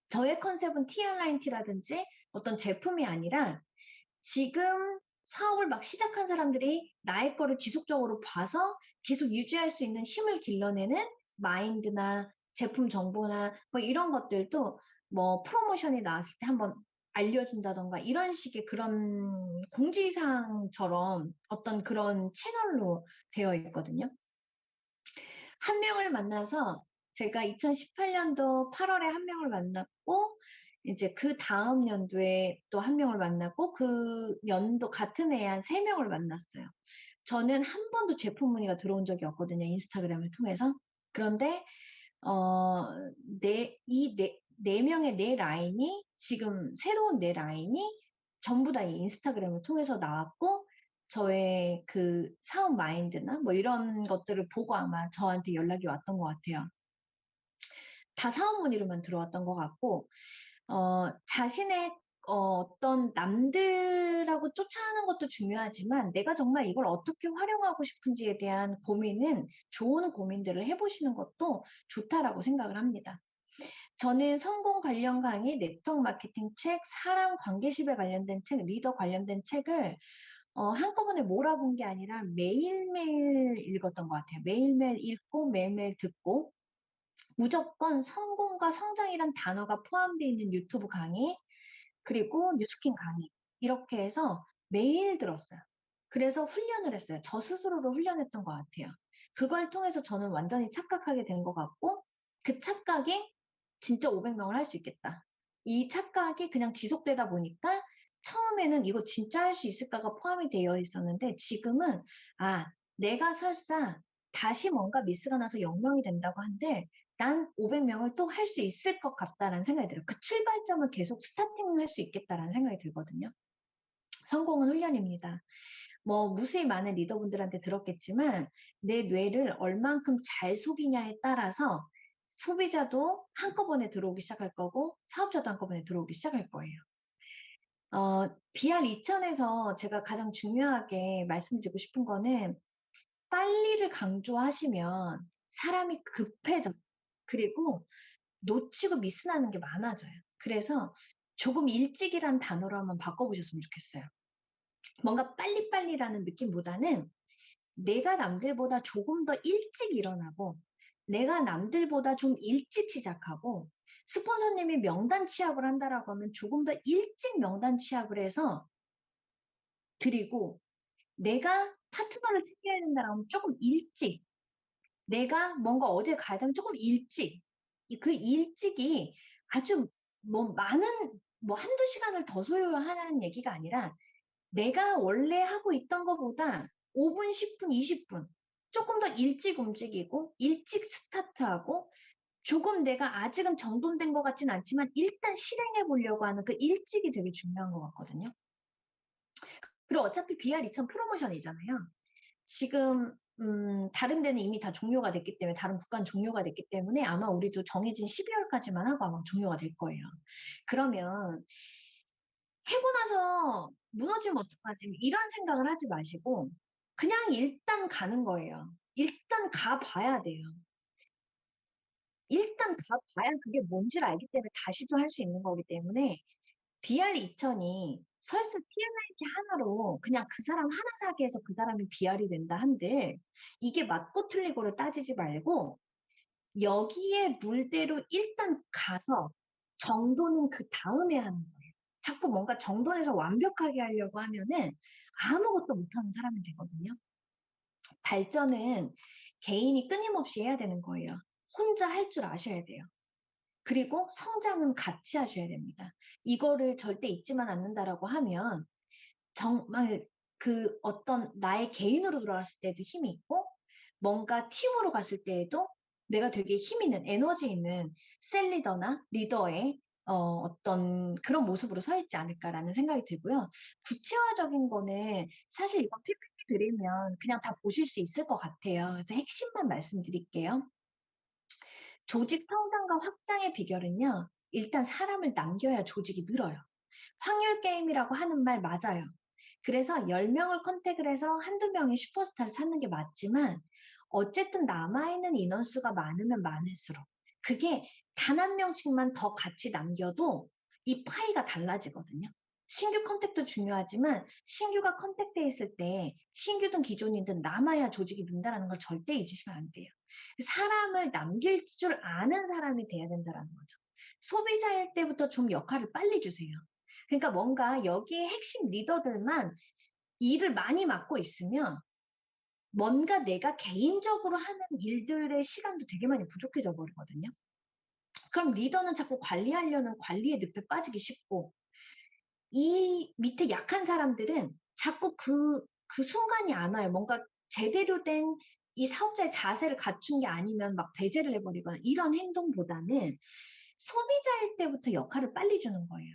저의 컨셉은 TRINT라든지 어떤 제품이 아니라 지금 사업을 막 시작한 사람들이 나의 거를 지속적으로 봐서 계속 유지할 수 있는 힘을 길러내는 마인드나 제품 정보나 뭐 이런 것들도 뭐 프로모션이 나왔을 때 한번 알려준다던가 이런 식의 그런 공지사항처럼 어떤 그런 채널로 되어 있거든요. 한 명을 만나서 제가 2018년도 8월에 한 명을 만났고 이제 그다음 연도에 또 한 명을 만났고 그 연도 같은 해에 한 3 명을 만났어요. 저는 한 번도 제품 문의가 들어온 적이 없거든요, 인스타그램을 통해서. 그런데 어 네 명의 내 라인이 지금 새로운 내 라인이 전부 다 이 인스타그램을 통해서 나왔고 저의 그 사업 마인드나 뭐 이런 것들을 보고 아마 저한테 연락이 왔던 것 같아요. 다 사업 문의로만 들어왔던 것 같고 자신의 어떤 남들하고 쫓아가는 것도 중요하지만 내가 정말 이걸 어떻게 활용하고 싶은지에 대한 고민은 좋은 고민들을 해 보시는 것도 좋다라고 생각을 합니다. 저는 성공 관련 강의, 네트워크 마케팅 책, 사람 관계십에 관련된 책, 리더 관련된 책을 한꺼번에 몰아본 게 아니라 매일매일 읽었던 것 같아요. 매일매일 읽고 매일매일 듣고 무조건 성공과 성장이란 단어가 포함되어 있는 유튜브 강의, 그리고 뉴스킨 강의 이렇게 해서 매일 들었어요. 그래서 훈련을 했어요. 저 스스로를 훈련했던 것 같아요. 그걸 통해서 저는 완전히 착각하게 된 것 같고 그 착각이 진짜 500명을 할 수 있겠다. 이 착각이 그냥 지속되다 보니까 처음에는 '이거 진짜 할 수 있을까?'가 포함이 되어 있었는데 지금은 '아 내가 설사 다시 뭔가 미스가 나서 0명이 된다고 한들 난 500명을 또 할 수 있을 것 같다.'라는 생각이 들어요. 그 출발점을 계속 스타팅할 수 있겠다라는 생각이 들거든요. 성공은 훈련입니다. 뭐 무수히 많은 리더분들한테 들었겠지만 내 뇌를 얼만큼 잘 속이냐에 따라서 소비자도 한꺼번에 들어오기 시작할 거고 사업자도 한꺼번에 들어오기 시작할 거예요. BR2000에서 제가 가장 중요하게 말씀드리고 싶은 거는 빨리를 강조하시면 사람이 급해져요. 그리고 놓치고 미스나는 게 많아져요. 그래서 조금 일찍이란 단어로 한번 바꿔보셨으면 좋겠어요. 뭔가 빨리빨리라는 느낌보다는 내가 남들보다 조금 더 일찍 일어나고 내가 남들보다 좀 일찍 시작하고 스폰서님이 명단 취합을 한다라고 하면 조금 더 일찍 명단 취합을 해서 드리고 내가 파트너를 챙겨야 된다라고 하면 조금 일찍 내가 뭔가 어디에 가야 되면 조금 일찍 그 일찍이 아주 뭐 많은 뭐 한두 시간을 더 소요하는 얘기가 아니라 내가 원래 하고 있던 것보다 5 분, 10 분, 20분 쪼끔 더 일찍 움직이고 일찍 스타트하고 조금 내가 아직은 정돈된 것 같진 않지만 일단 실행해 보려고 하는 그 일찍이 되게 중요한 것 같거든요. 그리고 어차피 BR2000 프로모션이잖아요. 지금 다른 데는 이미 다 종료가 됐기 때문에 다른 국가는 종료가 됐기 때문에 아마 우리도 정해진 12 월까지만 하고 아마 종료가 될 거예요. 그러면 '해고 나서 무너지면 어떡하지?' 이런 생각을 하지 마시고 그냥 일단 가는 거예요. 일단 가 봐야 돼요. 일단 가 봐야 그게 뭔지를 알기 때문에 다시 또 할 수 있는 거기 때문에 BR2000이 설사 TMIT 하나로 그냥 그 사람 하나 사기 해서 그 사람이 BR이 된다 한들 이게 맞고 틀리고를 따지지 말고 여기에 물대로 일단 가서 정돈은 그다음에 하는 거예요. 자꾸 뭔가 정돈해서 완벽하게 하려고 하면은 아무것도 못하는 사람이 되거든요. 발전은 개인이 끊임없이 해야 되는 거예요. 혼자 할 줄 아셔야 돼요. 그리고 성장은 같이 하셔야 됩니다. 이거를 절대 잊지만 않는다라고 하면 정말 그 어떤 나의 개인으로 돌아갔을 때도 힘이 있고, 뭔가 팀으로 갔을 때에도 내가 되게 힘 있는, 에너지 있는 셀리더나 리더의 어떤 그런 모습으로 서 있지 않을까라는 생각이 들고요. 구체화적인 거는 사실 이거 PPT 드리면 그냥 다 보실 수 있을 것 같아요. 그래서 핵심만 말씀드릴게요. 조직 성장과 확장의 비결은요, 일단 사람을 남겨야 조직이 늘어요. 확률 게임이라고 하는 말 맞아요. 그래서 10명을 컨택을 해서 한두 명이 슈퍼스타를 찾는 게 맞지만, 어쨌든 남아있는 인원수가 많으면 많을수록, 그게 단 한 명씩만 더 같이 남겨도 이 파이가 달라지거든요. 신규 컨택도 중요하지만, 신규가 컨택돼 있을 때, 신규든 기존이든 남아야 조직이 는다는 걸 절대 잊으시면 안 돼요. 사람을 남길 줄 아는 사람이 돼야 된다는 거죠. 소비자일 때부터 좀 역할을 빨리 주세요. 그러니까 뭔가 여기에 핵심 리더들만 일을 많이 맡고 있으면 뭔가 내가 개인적으로 하는 일들의 시간도 되게 많이 부족해져 버리거든요. 그럼 리더는 자꾸 관리하려는 관리의 늪에 빠지기 쉽고, 이 밑에 약한 사람들은 자꾸 그 순간이 안 와요. 뭔가 제대로 된 이 사업자의 자세를 갖춘 게 아니면 막 배제를 해버리거나 이런 행동보다는 소비자일 때부터 역할을 빨리 주는 거예요.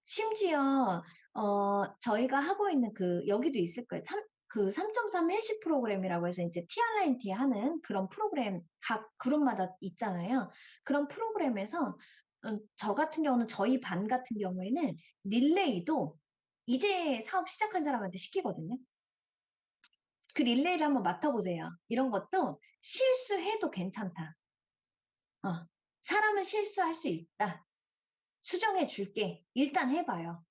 심지어 저희가 하고 있는 그 여기도 있을 거예요. 그 3.3 회식 프로그램이라고 해서 이제 TRINT 하는 그런 프로그램 각 그룹마다 있잖아요. 그런 프로그램에서 저 같은 경우는 저희 반 같은 경우에는 릴레이도 이제 사업 시작한 사람한테 시키거든요. 그 릴레이를 한번 맡아보세요. 이런 것도 실수해도 괜찮다. 어, 사람은 실수할 수 있다. 수정해 줄게. 일단 해봐요.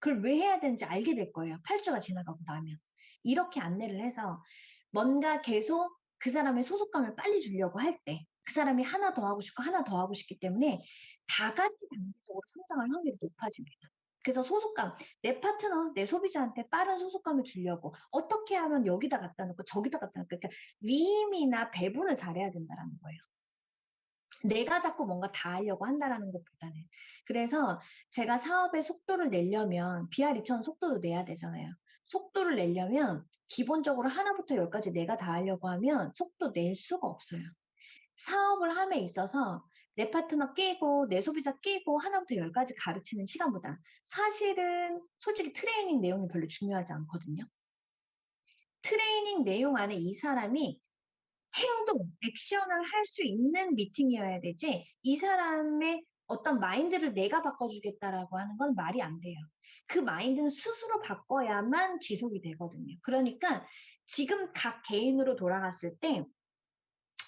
그걸 왜 해야 되는지 알게 될 거예요. 8주가 지나가고 나면. 이렇게 안내를 해서 뭔가 계속 그 사람의 소속감을 빨리 주려고 할 때, 그 사람이 하나 더 하고 싶고 하나 더 하고 싶기 때문에 다 같이 단기적으로 성장할 확률이 높아집니다. 그래서 소속감, 내 파트너, 내 소비자한테 빠른 소속감을 주려고 어떻게 하면 여기다 갖다 놓고 저기다 갖다 놓고, 그러니까 위임이나 배분을 잘해야 된다는 거예요. 내가 자꾸 뭔가 다 하려고 한다라는 것보다는. 그래서 제가 사업의 속도를 내려면 BR2000 속도도 내야 되잖아요. 속도를 내려면 기본적으로 하나부터 열까지 내가 다 하려고 하면 속도 낼 수가 없어요. 사업을 함에 있어서 내 파트너 끼고 내 소비자 끼고 하나부터 열까지 가르치는 시간보다 사실은 솔직히 트레이닝 내용이 별로 중요하지 않거든요. 트레이닝 내용 안에 이 사람이 행동, 액션을 할 수 있는 미팅이어야 되지, 이 사람의 어떤 마인드를 내가 바꿔주겠다라고 하는 건 말이 안 돼요. 그 마인드는 스스로 바꿔야만 지속이 되거든요. 그러니까 지금 각 개인으로 돌아갔을 때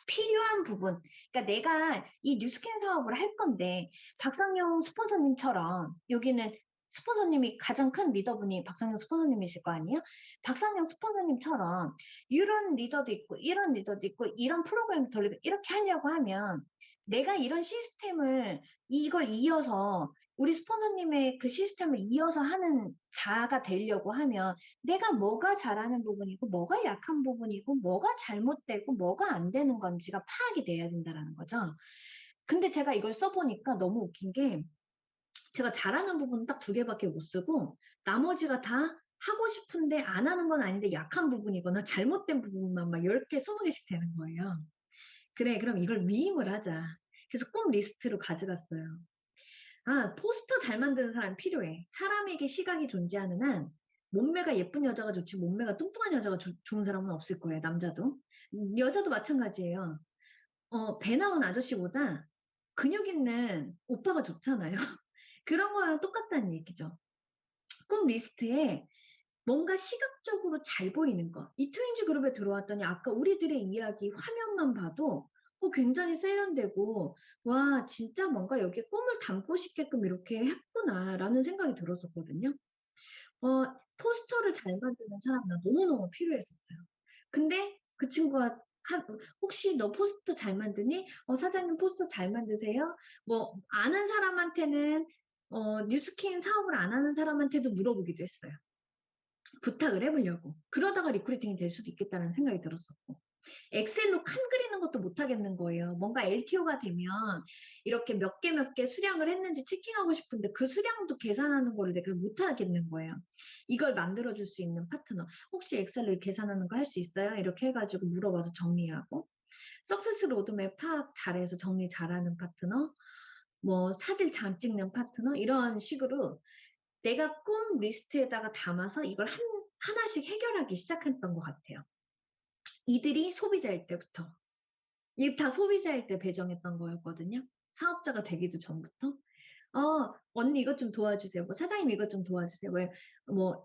필요한 부분, 그러니까 내가 이 뉴스캔 사업을 할 건데 박상용 스폰서님처럼 여기는 스폰서님이 가장 큰 리더분이 박상용 스폰서님이실 거 아니에요? 박상용 스폰서님처럼 이런 리더도 있고 이런 리더도 있고 이런 프로그램 돌리고 이렇게 하려고 하면 내가 이런 시스템을 이걸 이어서 우리 스폰서님의 그 시스템을 이어서 하는 자가 되려고 하면 내가 뭐가 잘하는 부분이고, 뭐가 약한 부분이고, 뭐가 잘못되고, 뭐가 안 되는 건지가 파악이 돼야 된다는 거죠. 근데 제가 이걸 써보니까 너무 웃긴 게, 제가 잘하는 부분은 딱 두 개밖에 못 쓰고, 나머지가 다 하고 싶은데 안 하는 건 아닌데 약한 부분이거나 잘못된 부분만 막 10개, 20개씩 되는 거예요. 그래, 그럼 이걸 위임을 하자. 그래서 꼭 리스트로 가져갔어요. 아, 포스터 잘 만드는 사람 필요해. 사람에게 시각이 존재하는 한 몸매가 예쁜 여자가 좋지 몸매가 뚱뚱한 여자가 좋은 사람은 없을 거예요. 남자도. 여자도 마찬가지예요. 배 나온 아저씨보다 근육 있는 오빠가 좋잖아요. 그런 거랑 똑같다는 얘기죠. 꼭 리스트에 뭔가 시각적으로 잘 보이는 거. 이 트윈즈 그룹에 들어왔더니 아까 우리들의 이야기 화면만 봐도 굉장히 세련되고, 와, 진짜 뭔가 여기에 꿈을 담고 싶게끔 이렇게 했구나라는 생각이 들었었거든요. 포스터를 잘 만드는 사람 나 너무너무 필요했었어요. 근데 그 친구가 혹시 너 포스터 잘 만드니? 사장님 포스터 잘 만드세요? 뭐, 아는 사람한테는, 뉴스킨 사업을 안 하는 사람한테도 물어보기도 했어요. 부탁을 해보려고. 그러다가 리크루팅이 될 수도 있겠다는 생각이 들었었고. 엑셀로 칸 그리는 것도 못 하겠는 거예요. 뭔가 LTO가 되면 이렇게 몇 개 수량을 했는지 체킹하고 싶은데 그 수량도 계산하는 거를 내가 못 하겠는 거예요. 이걸 만들어줄 수 있는 파트너. 혹시 엑셀로 계산하는 거 할 수 있어요? 이렇게 해가지고 물어봐서 정리하고. 석세스 로드맵 파악 잘해서 정리 잘하는 파트너. 뭐 사진 잘 찍는 파트너. 이런 식으로 내가 꿈 리스트에다가 담아서 이걸 하나씩 해결하기 시작했던 것 같아요. 이들이 소비자일 때부터. 이게 다 소비자일 때 배정했던 거였거든요. 사업자가 되기도 전부터. 언니 이것 좀 도와주세요. 뭐 사장님 이것 좀 도와주세요. 왜, 뭐,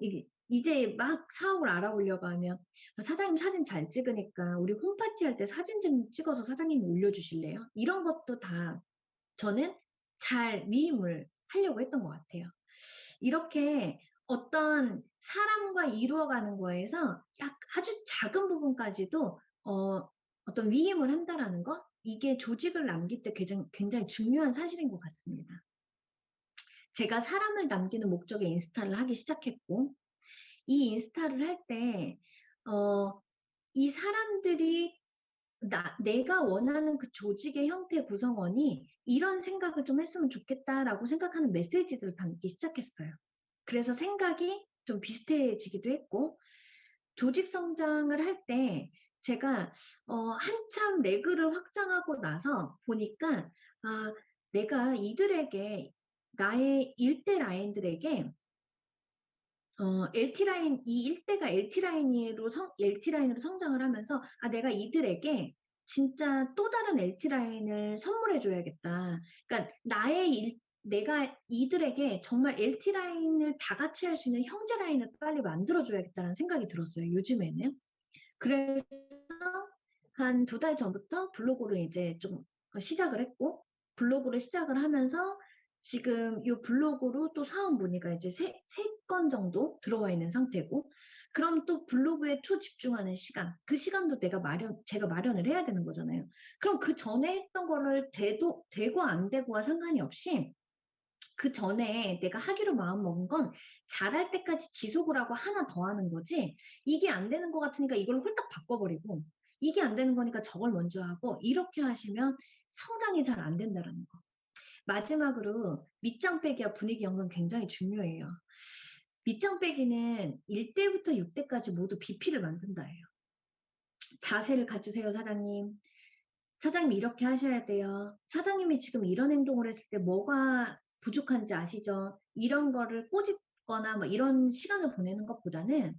이제 막 사업을 알아보려고 하면, 사장님 사진 잘 찍으니까 우리 홈파티 할 때 사진 좀 찍어서 사장님이 올려주실래요? 이런 것도 다 저는 잘 미임을 하려고 했던 것 같아요. 이렇게 어떤 사람과 이루어가는 거에서 아주 작은 부분까지도 어떤 위임을 한다라는 것, 이게 조직을 남길 때 굉장히 중요한 사실인 것 같습니다. 제가 사람을 남기는 목적의 인스타를 하기 시작했고, 이 인스타를 할 때, 이 사람들이 내가 원하는 그 조직의 형태 구성원이 이런 생각을 좀 했으면 좋겠다라고 생각하는 메시지들을 담기 시작했어요. 그래서 생각이 좀 비슷해지기도 했고, 조직 성장을 할 때 제가 한참 레그를 확장하고 나서 보니까 내가 이들에게 나의 일대 라인들에게 LT 라인 이 일대가 LT 라인으로 성장을 하면서 내가 이들에게 진짜 또 다른 LT 라인을 선물해 줘야겠다. 그러니까 내가 이들에게 정말 LT 라인을 다 같이 할 수 있는 형제 라인을 빨리 만들어 줘야겠다는 생각이 들었어요. 요즘에는. 그래서 한 2달 전부터 블로그를 이제 좀 시작을 했고, 블로그를 시작을 하면서 지금 이 블로그로 또 사업 문의가 이제 세 건 정도 들어와 있는 상태고, 그럼 또 블로그에 초집중하는 시간, 그 시간도 제가 마련을 해야 되는 거잖아요. 그럼 그 전에 했던 거를 되고 안 되고와 상관이 없이 그 전에 내가 하기로 마음먹은 건 잘할 때까지 지속을 하고 하나 더 하는 거지, 이게 안 되는 것 같으니까 이걸 홀딱 바꿔버리고 이게 안 되는 거니까 저걸 먼저 하고 이렇게 하시면 성장이 잘 안 된다는 거. 마지막으로 밑장 빼기와 분위기 연관 굉장히 중요해요. 밑장 빼기는 1대부터 6대까지 모두 BP를 만든다예요. 자세를 갖추세요, 사장님. 사장님 이렇게 하셔야 돼요. 사장님이 지금 이런 행동을 했을 때 뭐가 부족한지 아시죠? 이런 거를 꼬집거나 뭐 이런 시간을 보내는 것보다는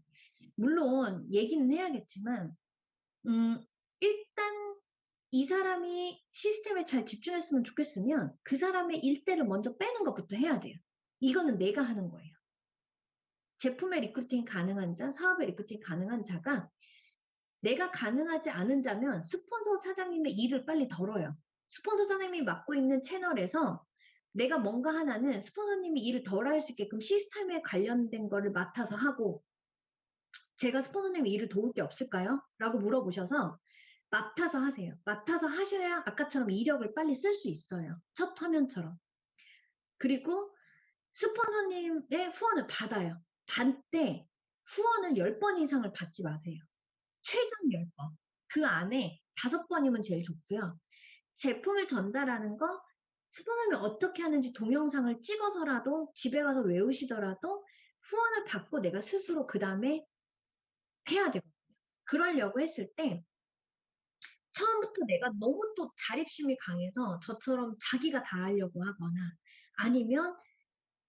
물론 얘기는 해야겠지만 일단 이 사람이 시스템에 잘 집중했으면 좋겠으면 그 사람의 일대를 먼저 빼는 것부터 해야 돼요. 이거는 내가 하는 거예요. 제품의 리크루팅 가능한 자, 사업의 리크루팅 가능한 자가 내가 가능하지 않은 자면 스폰서 사장님의 일을 빨리 덜어요. 스폰서 사장님이 맡고 있는 채널에서 내가 뭔가 하나는 스폰서님이 일을 덜 할 수 있게끔 시스템에 관련된 거를 맡아서 하고, 제가 스폰서님이 일을 도울 게 없을까요? 라고 물어보셔서 맡아서 하세요. 맡아서 하셔야 아까처럼 이력을 빨리 쓸 수 있어요. 첫 화면처럼. 그리고 스폰서님의 후원을 받아요. 받을 때 후원을 10번 이상을 받지 마세요. 최장 10번. 그 안에 5번이면 제일 좋고요. 제품을 전달하는 거, 스폰서님이 어떻게 하는지 동영상을 찍어서라도 집에 가서 외우시더라도 후원을 받고 내가 스스로 그 다음에 해야 되거든요. 그러려고 했을 때 처음부터 내가 너무 또 자립심이 강해서 저처럼 자기가 다 하려고 하거나 아니면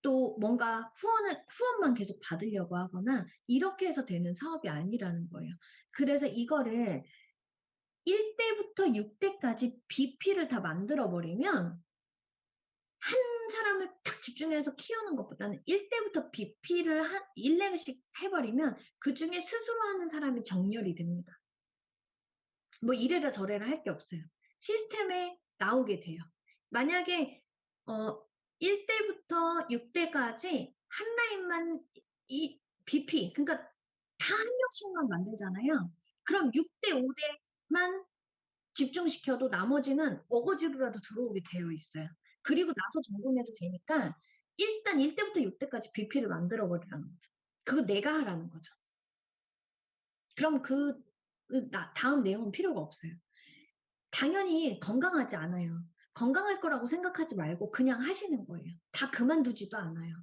또 뭔가 후원만 계속 받으려고 하거나 이렇게 해서 되는 사업이 아니라는 거예요. 그래서 이거를 1대부터 6대까지 BP를 다 만들어 버리면 한 사람을 탁 집중해서 키우는 것보다는 1대부터 BP를 1레벨씩 해버리면 그 중에 스스로 하는 사람이 정렬이 됩니다. 뭐 이래라 저래라 할 게 없어요. 시스템에 나오게 돼요. 만약에 1대부터 6대까지 한 라인만 이 BP, 그러니까 다 한 명씩만 만들잖아요. 그럼 6대, 5대만 집중시켜도 나머지는 어거지로라도 들어오게 되어 있어요. 그리고 나서 점검해도 되니까 일단 1대부터 6대까지 BP를 만들어 버리라는 거죠. 그거 내가 하라는 거죠. 그럼 다음 내용은 필요가 없어요. 당연히 건강하지 않아요. 건강할 거라고 생각하지 말고 그냥 하시는 거예요. 다 그만두지도 않아요.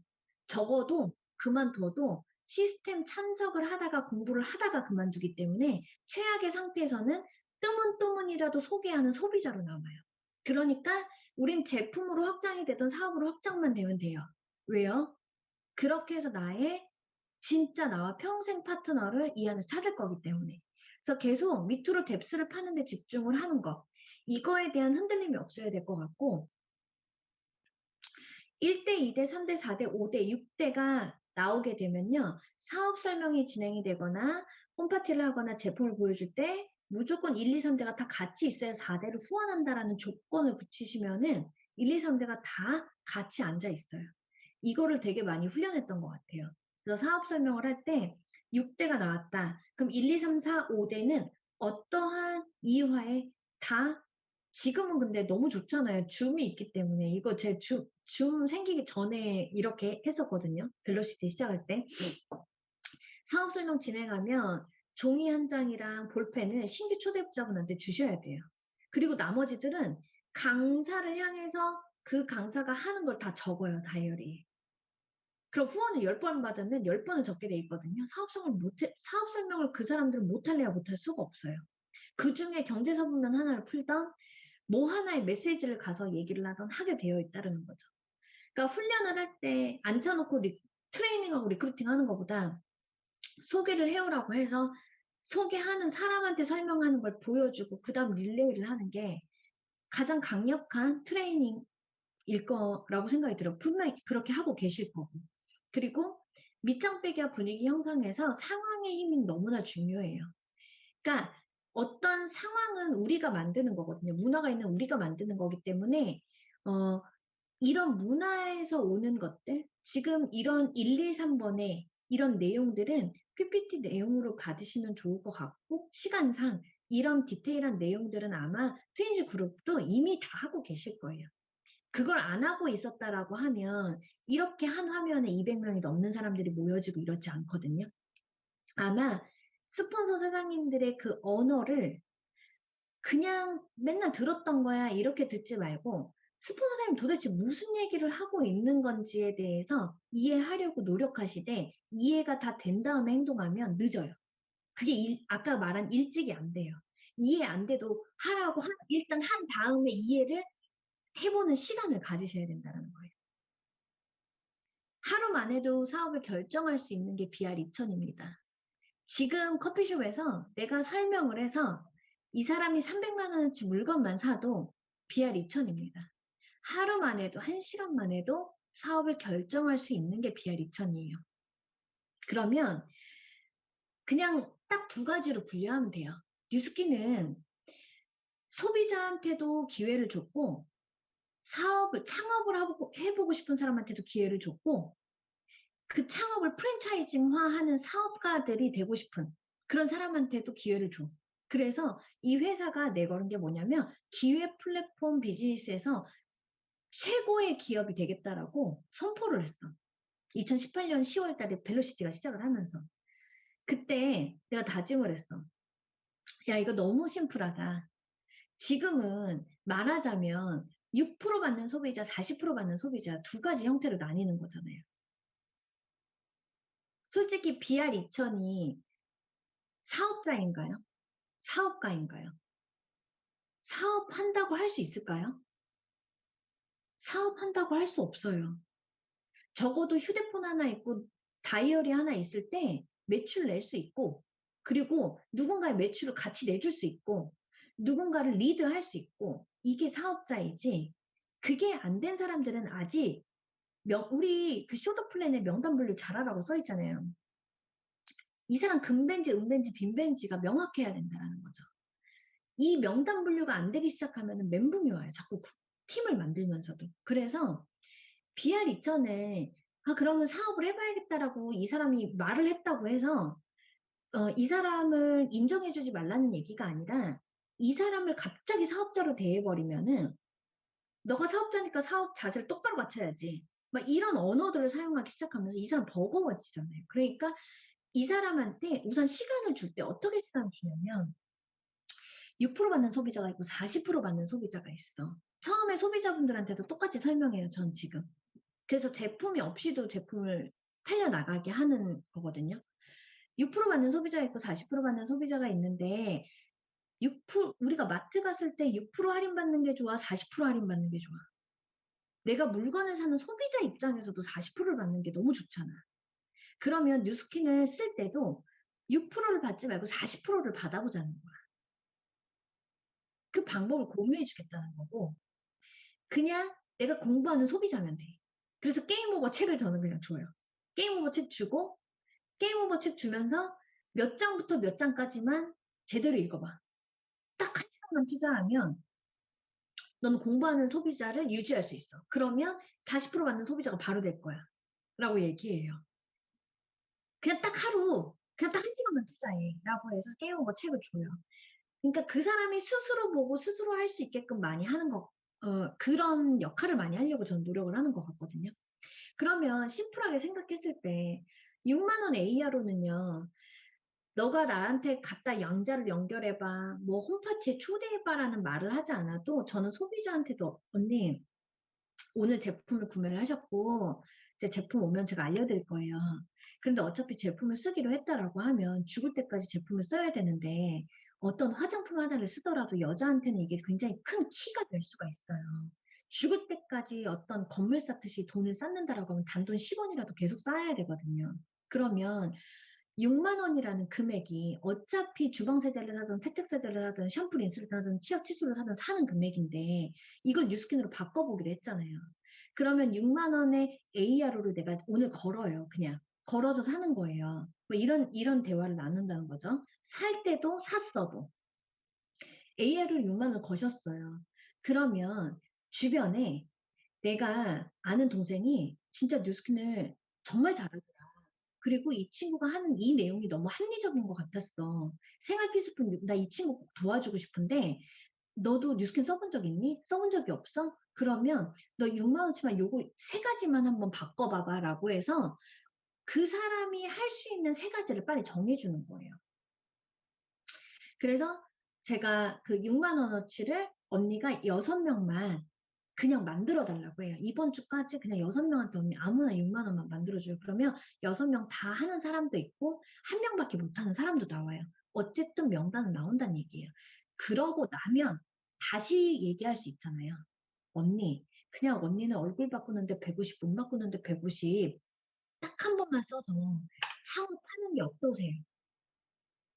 적어도 그만둬도 시스템 참석을 하다가 공부를 하다가 그만두기 때문에 최악의 상태에서는 뜨문뜨문이라도 소개하는 소비자로 남아요. 그러니까 우린 제품으로 확장이 되든 사업으로 확장만 되면 돼요. 왜요? 그렇게 해서 진짜 나와 평생 파트너를 이 안에서 찾을 거기 때문에. 그래서 계속 밑으로 뎁스를 파는 데 집중을 하는 거. 이거에 대한 흔들림이 없어야 될 것 같고, 1대, 2대, 3대, 4대, 5대, 6대가 나오게 되면요. 사업 설명이 진행이 되거나 홈파티를 하거나 제품을 보여줄 때 무조건 1, 2, 3대가 다 같이 있어야 4대를 후원한다라는 조건을 붙이시면은 1, 2, 3대가 다 같이 앉아 있어요. 이거를 되게 많이 훈련했던 것 같아요. 그래서 사업 설명을 할 때 6대가 나왔다. 그럼 1, 2, 3, 4, 5대는 어떠한 이유하에 다 지금은 근데 너무 좋잖아요. 줌이 있기 때문에. 이거 줌 생기기 전에 이렇게 했었거든요. 벨로시티 시작할 때. 사업 설명 진행하면 종이 한 장이랑 볼펜을 신규 초대자분한테 주셔야 돼요. 그리고 나머지들은 강사를 향해서 그 강사가 하는 걸 다 적어요, 다이어리에. 그럼 후원을 10번 받으면 10번을 적게 돼 있거든요. 사업 설명을 그 사람들은 못할래야 못할 수가 없어요. 그 중에 경제서문면 하나를 풀던 뭐 하나의 메시지를 가서 얘기를 하던 하게 되어 있다는 거죠. 그러니까 훈련을 할 때 앉혀놓고 트레이닝하고 리크루팅 하는 것보다 소개를 해오라고 해서 소개하는 사람한테 설명하는 걸 보여주고 그 다음 릴레이를 하는 게 가장 강력한 트레이닝일 거라고 생각이 들어요. 분명히 그렇게 하고 계실 거고. 그리고 밑장 빼기와 분위기 형성에서 상황의 힘이 너무나 중요해요. 그러니까 어떤 상황은 우리가 만드는 거거든요. 문화가 있는 우리가 만드는 거기 때문에 어, 이런 문화에서 오는 것들, 지금 이런 1, 2, 3번의 이런 내용들은 PPT 내용으로 받으시면 좋을 것 같고, 시간상 이런 디테일한 내용들은 아마 트윈즈 그룹도 이미 다 하고 계실 거예요. 그걸 안 하고 있었다라고 하면 이렇게 한 화면에 200명이 넘는 사람들이 모여지고 이렇지 않거든요. 아마 스폰서 사장님들의 그 언어를 그냥 맨날 들었던 거야 이렇게 듣지 말고 스폰서 사장님 도대체 무슨 얘기를 하고 있는 건지에 대해서 이해하려고 노력하시되 이해가 다 된 다음에 행동하면 늦어요. 그게 아까 말한 일찍이 안 돼요. 이해 안 돼도 일단 한 다음에 이해를 해보는 시간을 가지셔야 된다는 거예요. 하루 만에도 사업을 결정할 수 있는 게 BR 2000입니다. 지금 커피숍에서 내가 설명을 해서 이 사람이 300만 원어치 물건만 사도 BR 2000입니다. 하루만 해도, 1시간만 해도 사업을 결정할 수 있는 게 BR 2000이에요. 그러면 그냥 딱 두 가지로 분류하면 돼요. 뉴스키는 소비자한테도 기회를 줬고, 창업을 해보고 싶은 사람한테도 기회를 줬고, 그 창업을 프랜차이징화하는 사업가들이 되고 싶은 그런 사람한테도 기회를 줘. 그래서 이 회사가 내걸은 게 뭐냐면 기회 플랫폼 비즈니스에서 최고의 기업이 되겠다라고 선포를 했어. 2018년 10월 달에 벨로시티가 시작을 하면서. 그때 내가 다짐을 했어. 야, 이거 너무 심플하다. 지금은 말하자면 6% 받는 소비자, 40% 받는 소비자 두 가지 형태로 나뉘는 거잖아요. 솔직히 BR 2000이 사업자인가요? 사업가인가요? 사업한다고 할 수 있을까요? 사업한다고 할 수 없어요. 적어도 휴대폰 하나 있고 다이어리 하나 있을 때 매출 낼 수 있고, 그리고 누군가의 매출을 같이 내줄 수 있고, 누군가를 리드할 수 있고, 이게 사업자이지, 그게 안 된 사람들은 아직, 우리 그 쇼더 플랜에 명단 분류 잘하라고 써 있잖아요. 이 사람 금벤지, 은벤지, 빈벤지가 명확해야 된다는 거죠. 이 명단 분류가 안 되기 시작하면 멘붕이 와요. 자꾸 팀을 만들면서도. 그래서 BR 이전에 그러면 사업을 해봐야겠다라고 이 사람이 말을 했다고 해서 이 사람을 인정해주지 말라는 얘기가 아니라 이 사람을 갑자기 사업자로 대해버리면은 너가 사업자니까 사업 자세를 똑바로 갖춰야지. 막 이런 언어들을 사용하기 시작하면서 이 사람 버거워지잖아요. 그러니까 이 사람한테 우선 시간을 줄 때 어떻게 시간을 주냐면 6% 받는 소비자가 있고 40% 받는 소비자가 있어. 처음에 소비자분들한테도 똑같이 설명해요, 전 지금. 그래서 제품이 없이도 제품을 팔려나가게 하는 거거든요. 6% 받는 소비자가 있고 40% 받는 소비자가 있는데 6% 우리가 마트 갔을 때 6% 할인받는 게 좋아? 40% 할인받는 게 좋아? 내가 물건을 사는 소비자 입장에서도 40%를 받는 게 너무 좋잖아. 그러면 뉴스킨을 쓸 때도 6%를 받지 말고 40%를 받아보자는 거야. 그 방법을 공유해 주겠다는 거고 그냥 내가 공부하는 소비자면 돼. 그래서 게임 오버 책을 저는 그냥 줘요. 게임 오버 책 주고 게임 오버 책 주면서 몇 장부터 몇 장까지만 제대로 읽어봐. 딱 한 시간만 투자하면 너는 공부하는 소비자를 유지할 수 있어. 그러면 40% 받는 소비자가 바로 될 거야. 라고 얘기해요. 그냥 딱 하루, 그냥 딱 한 시간만 투자해. 라고 해서 게임 오버 책을 줘요. 그러니까 그 사람이 스스로 보고 스스로 할 수 있게끔 많이 하는 거, 그런 역할을 많이 하려고 저는 노력을 하는 것 같거든요. 그러면 심플하게 생각했을 때 6만 원 AR로는요. 너가 나한테 갖다 양자를 연결해봐, 뭐 홈파티에 초대해봐라는 말을 하지 않아도 저는 소비자한테도 언니 오늘 제품을 구매를 하셨고 이제 제품 오면 제가 알려드릴 거예요. 그런데 어차피 제품을 쓰기로 했다라고 하면 죽을 때까지 제품을 써야 되는데 어떤 화장품 하나를 쓰더라도 여자한테는 이게 굉장히 큰 키가 될 수가 있어요. 죽을 때까지 어떤 건물 쌓듯이 돈을 쌓는다라고 하면 단돈 10원이라도 계속 쌓아야 되거든요. 그러면 6만 원이라는 금액이 어차피 주방세제를 사든 세탁세제를 사든 샴푸 린스를 사든 치약 칫솔을 사든 사는 금액인데 이걸 뉴스킨으로 바꿔보기로 했잖아요. 그러면 6만 원의 ARO를 내가 오늘 걸어요. 그냥 걸어서 사는 거예요. 뭐 이런 대화를 나눈다는 거죠. 살 때도 샀어도 AR을 6만 원 거셨어요. 그러면 주변에 내가 아는 동생이 진짜 뉴스킨을 정말 잘하더라. 그리고 이 친구가 하는 이 내용이 너무 합리적인 것 같았어. 생활 필수품, 나 이 친구 꼭 도와주고 싶은데, 너도 뉴스킨 써본 적 있니? 써본 적이 없어? 그러면 너 6만 원치만 요거 세 가지만 한번 바꿔봐봐 라고 해서 그 사람이 할 수 있는 세 가지를 빨리 정해주는 거예요. 그래서 제가 그 6만 원어치를 언니가 6명만 그냥 만들어 달라고 해요. 이번 주까지 그냥 6명한테 언니 아무나 6만 원만 만들어줘요. 그러면 6명 다 하는 사람도 있고 한 명밖에 못하는 사람도 나와요. 어쨌든 명단은 나온다는 얘기예요. 그러고 나면 다시 얘기할 수 있잖아요. 언니, 그냥 언니는 얼굴 바꾸는데 150, 몸 바꾸는데 150, 딱 한 번만 써서 창업하는 게 어떠세요?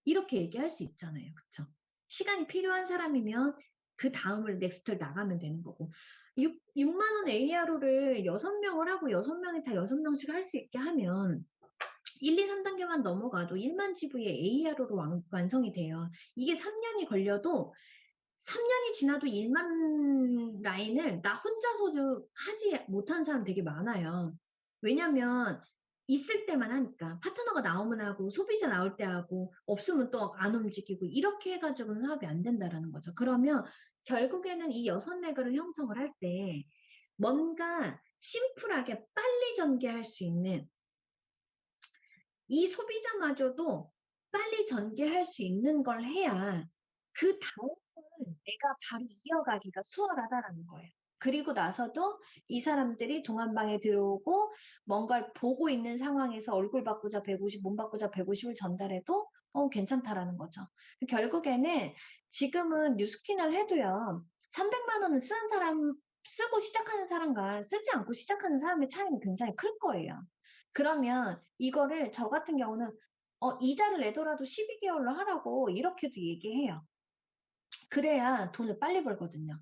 이렇게 얘기할 수 있잖아요. 그쵸? 시간이 필요한 사람이면 그 다음을 넥스트를 나가면 되는 거고. 6만 원 ARO를 6명을 하고 6명이 다 6명씩 할 수 있게 하면 1, 2, 3단계만 넘어가도 1만 GV의 ARO로 완성이 돼요. 이게 3년이 걸려도 3년이 지나도 1만 라인을 나 혼자서도 하지 못한 사람 되게 많아요. 왜냐면 있을 때만 하니까 파트너가 나오면 하고 소비자 나올 때 하고 없으면 또 안 움직이고 이렇게 해가지고는 사업이 안 된다라는 거죠. 그러면 결국에는 이 6레그를 형성을 할 때 뭔가 심플하게 빨리 전개할 수 있는 이 소비자마저도 빨리 전개할 수 있는 걸 해야 그 다음을 내가 바로 이어가기가 수월하다라는 거예요. 그리고 나서도 이 사람들이 동안방에 들어오고 뭔가를 보고 있는 상황에서 얼굴 바꾸자 150, 몸 바꾸자 150을 전달해도 괜찮다라는 거죠. 결국에는 지금은 뉴스킨을 해도요. 300만 원을 쓰는 사람, 쓰고 시작하는 사람과 쓰지 않고 시작하는 사람의 차이는 굉장히 클 거예요. 그러면 이거를 저 같은 경우는 이자를 내더라도 12개월로 하라고 이렇게도 얘기해요. 그래야 돈을 빨리 벌거든요.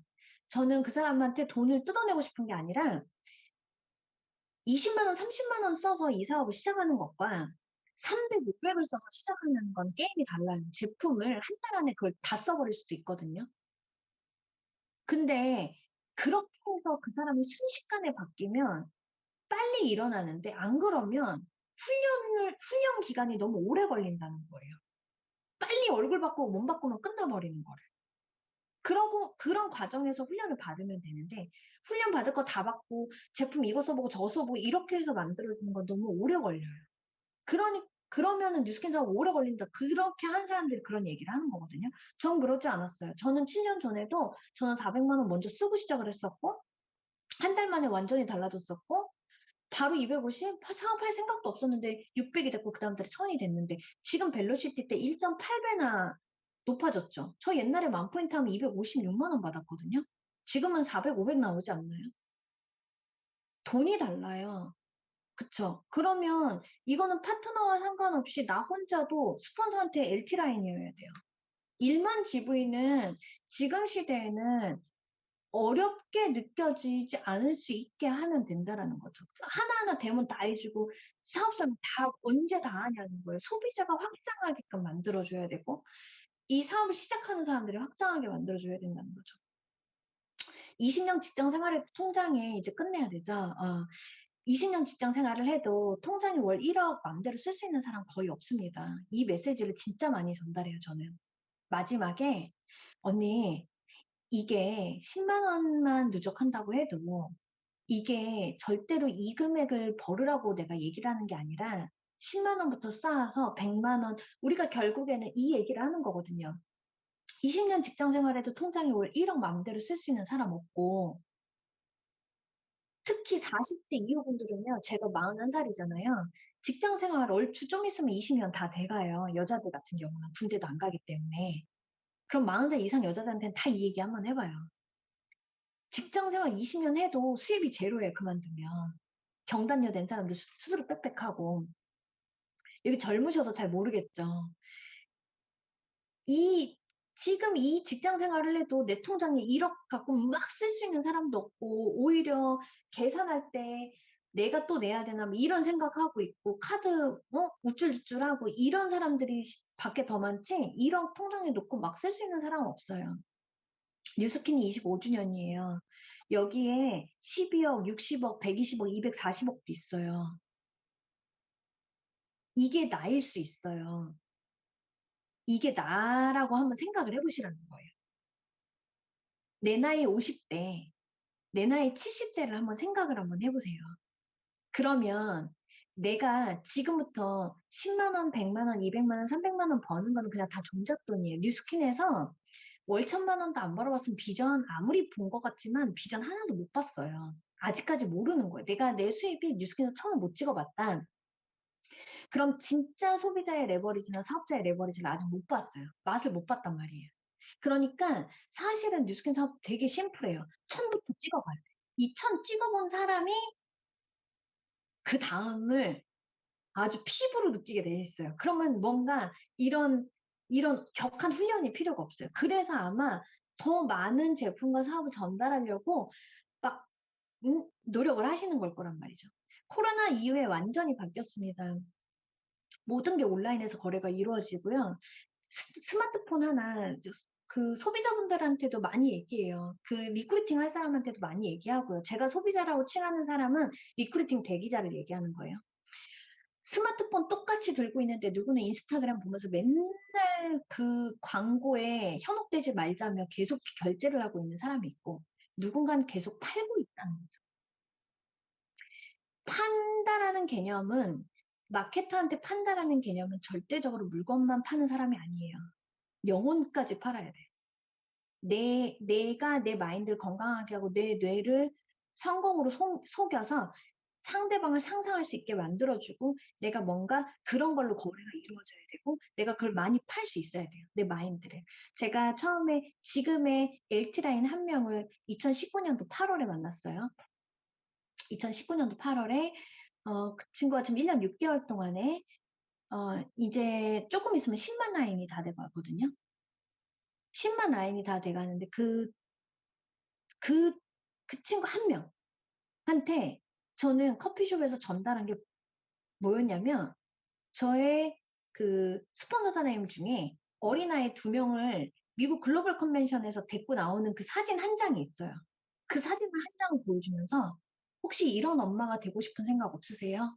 저는 그 사람한테 돈을 뜯어내고 싶은 게 아니라 20만 원, 30만 원 써서 이 사업을 시작하는 것과 300, 600을 써서 시작하는 건 게임이 달라요. 제품을 한 달 안에 그걸 다 써버릴 수도 있거든요. 근데 그렇게 해서 그 사람이 순식간에 바뀌면 빨리 일어나는데 안 그러면 훈련 기간이 너무 오래 걸린다는 거예요. 빨리 얼굴 바꾸고 몸 바꾸면 끝나버리는 거를. 그러고 그런 과정에서 훈련을 받으면 되는데 훈련 받을 거 다 받고 제품 이거 써보고 저거 써보고 이렇게 해서 만들어주는 건 너무 오래 걸려요. 그러니까 그러면은 뉴스캔 사업 오래 걸린다. 그렇게 한 사람들이 그런 얘기를 하는 거거든요. 전 그러지 않았어요. 저는 7년 전에도 저는 400만 원 먼저 쓰고 시작을 했었고, 한 달 만에 완전히 달라졌었고, 바로 250? 사업할 생각도 없었는데 600이 됐고, 그 다음 달에 1000이 됐는데, 지금 벨로시티 때 1.8배나 높아졌죠. 저 옛날에 만포인트 하면 256만 원 받았거든요. 지금은 400, 500 나오지 않나요? 돈이 달라요. 그쵸. 그러면 이거는 파트너와 상관없이 나 혼자도 스폰서한테 LT 라인이어야 돼요. 1만 GV는 지금 시대에는 어렵게 느껴지지 않을 수 있게 하면 된다라는 거죠. 하나하나 대문 다 해주고 사업자는 다 언제 다 하냐는 거예요. 소비자가 확장하게끔 만들어줘야 되고 이 사업을 시작하는 사람들이 확장하게 만들어줘야 된다는 거죠. 20년 직장 생활을 통장에 이제 끝내야 되죠. 20년 직장 생활을 해도 통장에 월 1억 마음대로 쓸 수 있는 사람 거의 없습니다. 이 메시지를 진짜 많이 전달해요, 저는. 마지막에, 언니, 이게 10만 원만 누적한다고 해도 이게 절대로 이 금액을 벌으라고 내가 얘기를 하는 게 아니라 10만 원부터 쌓아서 100만 원, 우리가 결국에는 이 얘기를 하는 거거든요. 20년 직장 생활해도 통장에 월 1억 마음대로 쓸 수 있는 사람 없고, 특히 40대 이후분들은요, 제가 41살이잖아요. 직장 생활 얼추 좀 있으면 20년 다 돼가요. 여자들 같은 경우는 군대도 안 가기 때문에. 그럼 40살 이상 여자들한테는 다 이 얘기 한번 해봐요. 직장 생활 20년 해도 수입이 제로예요, 그만두면. 경단녀 된 사람들 스스로 빽빽하고. 여기 젊으셔서 잘 모르겠죠. 이, 지금 이 직장 생활을 해도 내 통장에 1억 갖고 막 쓸 수 있는 사람도 없고, 오히려 계산할 때 내가 또 내야 되나, 뭐 이런 생각하고 있고, 카드, 우쭐우쭐하고, 이런 사람들이 밖에 더 많지, 1억 통장에 놓고 막 쓸 수 있는 사람은 없어요. 뉴스킨이 25주년이에요. 여기에 12억, 60억, 120억, 240억도 있어요. 이게 나일 수 있어요. 이게 나라고 한번 생각을 해보시라는 거예요. 내 나이 50대, 내 나이 70대를 한번 생각을 한번 해보세요. 그러면 내가 지금부터 10만 원, 100만 원, 200만 원, 300만 원 버는 거는 그냥 다 종잣돈이에요. 뉴스킨에서 월 1000만 원도 안 벌어봤으면 비전 아무리 본 것 같지만 비전 하나도 못 봤어요. 아직까지 모르는 거예요. 내가 내 수입이 뉴스킨에서 처음 못 찍어봤다. 그럼 진짜 소비자의 레버리지나 사업자의 레버리지를 아직 못 봤어요. 맛을 못 봤단 말이에요. 그러니까 사실은 뉴스킨 사업 되게 심플해요. 1000부터 찍어봐요. 이 1000 찍어본 사람이 그 다음을 아주 피부로 느끼게 돼 있어요. 그러면 뭔가 이런 격한 훈련이 필요가 없어요. 그래서 아마 더 많은 제품과 사업을 전달하려고 막 노력을 하시는 걸 거란 말이죠. 코로나 이후에 완전히 바뀌었습니다. 모든 게 온라인에서 거래가 이루어지고요. 스마트폰 하나 그 소비자분들한테도 많이 얘기해요. 그 리크루팅 할 사람한테도 많이 얘기하고요. 제가 소비자라고 칭하는 사람은 리크루팅 대기자를 얘기하는 거예요. 스마트폰 똑같이 들고 있는데 누구는 인스타그램 보면서 맨날 그 광고에 현혹되지 말자며 계속 결제를 하고 있는 사람이 있고 누군가는 계속 팔고 있다는 거죠. 판다라는 개념은 마케터한테 판다라는 개념은 절대적으로 물건만 파는 사람이 아니에요. 영혼까지 팔아야 돼. 내가 내 마인드를 건강하게 하고 내 뇌를 성공으로 속여서 상대방을 상상할 수 있게 만들어주고 내가 뭔가 그런 걸로 거래가 이루어져야 되고 내가 그걸 많이 팔 수 있어야 돼요. 내 마인드를. 제가 처음에 지금의 LT라인 한 명을 2019년도 8월에 만났어요. 2019년도 8월에 그 친구가 지금 1년 6개월 동안에 이제 조금 있으면 10만 라인이 다 돼가거든요. 10만 라인이 다 돼가는데 그, 그 친구 한 명한테 저는 커피숍에서 전달한 게 뭐였냐면 저의 그 스폰서 사장님 중에 어린아이 2명을 미국 글로벌 컨벤션에서 데리고 나오는 그 사진 한 장이 있어요. 그 사진을 한 장을 보여주면서 혹시 이런 엄마가 되고 싶은 생각 없으세요?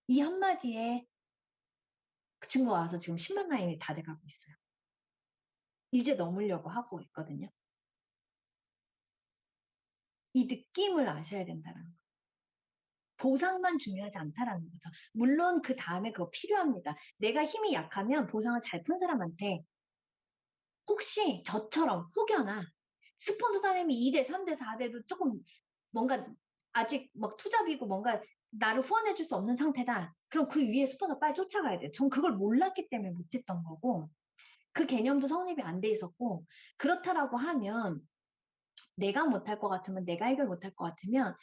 이 한마디에 그 친구가 와서 지금 10만 라인이 다 돼가고 있어요. 이제 넘으려고 하고 있거든요. 이 느낌을 아셔야 된다는 거. 보상만 중요하지 않다라는 거죠. 물론 그 다음에 그거 필요합니다. 내가 힘이 약하면 보상을 잘 푼 사람한테 혹시 저처럼 혹여나 스폰서 따내미 2대, 3대, 4대도 조금 뭔가 아직 막 투잡이고 뭔가 나를 후원해줄 수 없는 상태다. 그럼 그 위에 스폰서 빨리 쫓아가야 돼. 전 그걸 몰랐기 때문에 못했던 거고, 그 개념도 성립이 안 돼 있었고, 그렇다라고 하면 내가 못할 것 같으면, 내가 해결 못할 것 같으면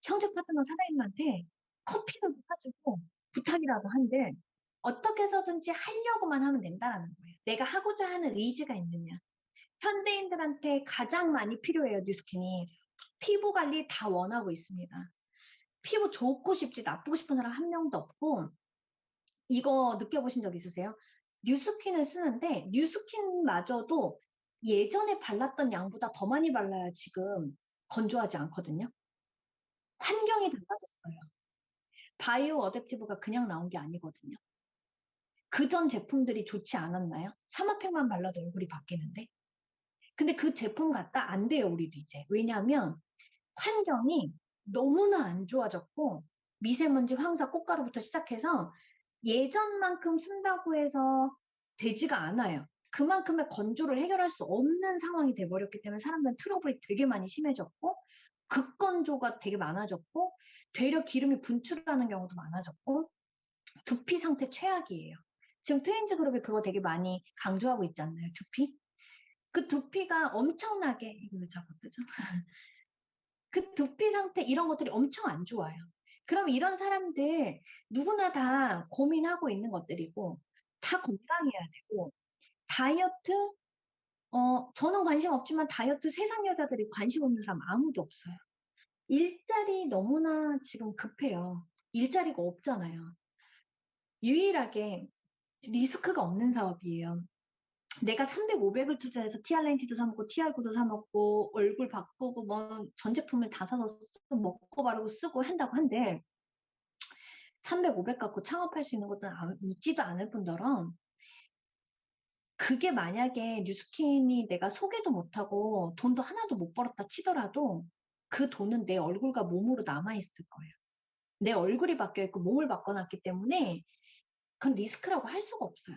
형제 파트너 사장님한테 커피를 사주고 부탁이라도 한들 어떻게 해서든지 하려고만 하면 된다라는 거예요. 내가 하고자 하는 의지가 있느냐. 현대인들한테 가장 많이 필요해요, 뉴스킨이. 피부 관리 다 원하고 있습니다. 피부 좋고 싶지 나쁘고 싶은 사람 한 명도 없고, 이거 느껴보신 적 있으세요? 뉴스킨을 쓰는데 뉴스킨마저도 예전에 발랐던 양보다 더 많이 발라야 지금 건조하지 않거든요. 환경이 달라졌어요. 바이오 어댑티브가 그냥 나온 게 아니거든요. 그전 제품들이 좋지 않았나요? 사마팩만 발라도 얼굴이 바뀌는데. 근데 그 제품 갖다 안 돼요, 우리도 이제. 왜냐하면 환경이 너무나 안 좋아졌고, 미세먼지, 황사, 꽃가루부터 시작해서 예전만큼 쓴다고 해서 되지가 않아요. 그만큼의 건조를 해결할 수 없는 상황이 돼버렸기 때문에 사람들은 트러블이 되게 많이 심해졌고, 극건조가 되게 많아졌고, 되려 기름이 분출하는 경우도 많아졌고, 두피 상태 최악이에요. 지금 트윈즈 그룹이 그거 되게 많이 강조하고 있지 않나요? 두피? 그 두피가 엄청나게, 이거 왜 자꾸 뜨죠? 그 두피 상태 이런 것들이 엄청 안 좋아요. 그럼 이런 사람들 누구나 다 고민하고 있는 것들이고 다 건강해야 되고 다이어트 저는 관심 없지만 다이어트 세상 여자들이 관심 없는 사람 아무도 없어요. 일자리 너무나 지금 급해요. 일자리가 없잖아요. 유일하게 리스크가 없는 사업이에요. 내가 300, 500을 투자해서 TR90도 사 먹고 TR9도 사 먹고 얼굴 바꾸고 뭐 전 제품을 다 사서 쓰고 먹고 바르고 쓰고 한다고 한데 300, 500 갖고 창업할 수 있는 것도 있지도 않을 뿐더러 그게 만약에 뉴스킨이 내가 소개도 못하고 돈도 하나도 못 벌었다 치더라도 그 돈은 내 얼굴과 몸으로 남아있을 거예요. 내 얼굴이 바뀌어있고 몸을 바꿔놨기 때문에 그건 리스크라고 할 수가 없어요.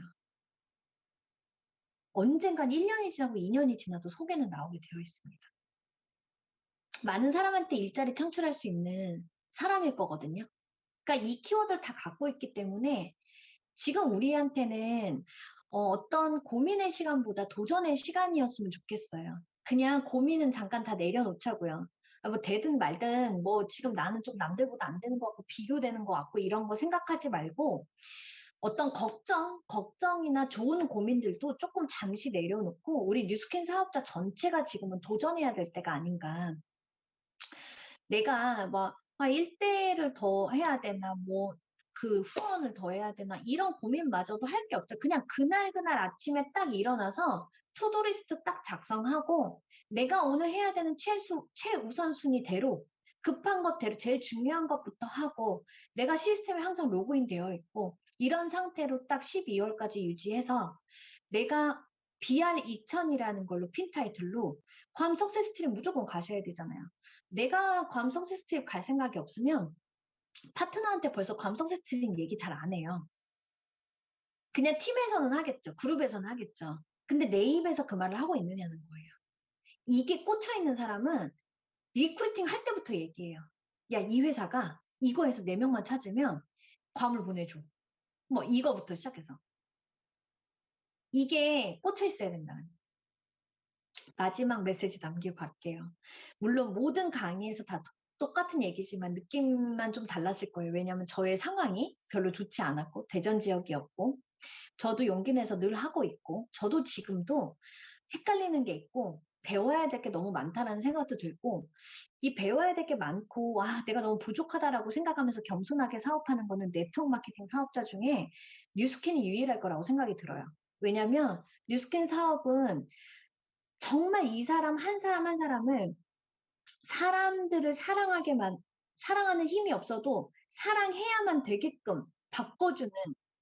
언젠간 1년이 지나고 2년이 지나도 소개는 나오게 되어 있습니다. 많은 사람한테 일자리 창출할 수 있는 사람일 거거든요. 그러니까 이 키워드를 다 갖고 있기 때문에 지금 우리한테는 어떤 고민의 시간보다 도전의 시간이었으면 좋겠어요. 그냥 고민은 잠깐 다 내려놓자고요. 뭐 되든 말든 뭐 지금 나는 좀 남들보다 안 되는 것 같고 비교되는 것 같고 이런 거 생각하지 말고 어떤 걱정이나 좋은 고민들도 조금 잠시 내려놓고 우리 뉴스캔 사업자 전체가 지금은 도전해야 될 때가 아닌가. 내가 뭐, 1대를 더 해야 되나, 뭐, 그 후원을 더 해야 되나, 이런 고민마저도 할 게 없죠. 그냥 그날 아침에 딱 일어나서 투두리스트 딱 작성하고, 내가 오늘 해야 되는 최우선순위대로, 급한 것대로 제일 중요한 것부터 하고, 내가 시스템에 항상 로그인 되어 있고, 이런 상태로 딱 12월까지 유지해서, 내가 BR2000이라는 걸로 핀 타이틀로, 괌 석세스 트립 무조건 가셔야 되잖아요. 내가 괌성 세스트립 갈 생각이 없으면 파트너한테 벌써 괌성 세스트립 얘기 잘 안 해요. 그냥 팀에서는 하겠죠. 그룹에서는 하겠죠. 근데 내 입에서 그 말을 하고 있느냐는 거예요. 이게 꽂혀 있는 사람은 리크루팅 할 때부터 얘기해요. 야, 이 회사가 이거에서 4명만 찾으면 괌을 보내줘. 뭐 이거부터 시작해서. 이게 꽂혀 있어야 된다는 거예요. 마지막 메시지 남기고 갈게요. 물론 모든 강의에서 다 똑같은 얘기지만 느낌만 좀 달랐을 거예요. 왜냐하면 저의 상황이 별로 좋지 않았고 대전 지역이었고 저도 용기 내서 늘 하고 있고 저도 지금도 헷갈리는 게 있고 배워야 될 게 너무 많다라는 생각도 들고 이 배워야 될 게 많고 내가 너무 부족하다라고 생각하면서 겸손하게 사업하는 거는 네트워크 마케팅 사업자 중에 뉴스킨이 유일할 거라고 생각이 들어요. 왜냐하면 뉴스킨 사업은 정말 이 사람 한 사람 한 사람을 사람들을 사랑하는 힘이 없어도 사랑해야만 되게끔 바꿔주는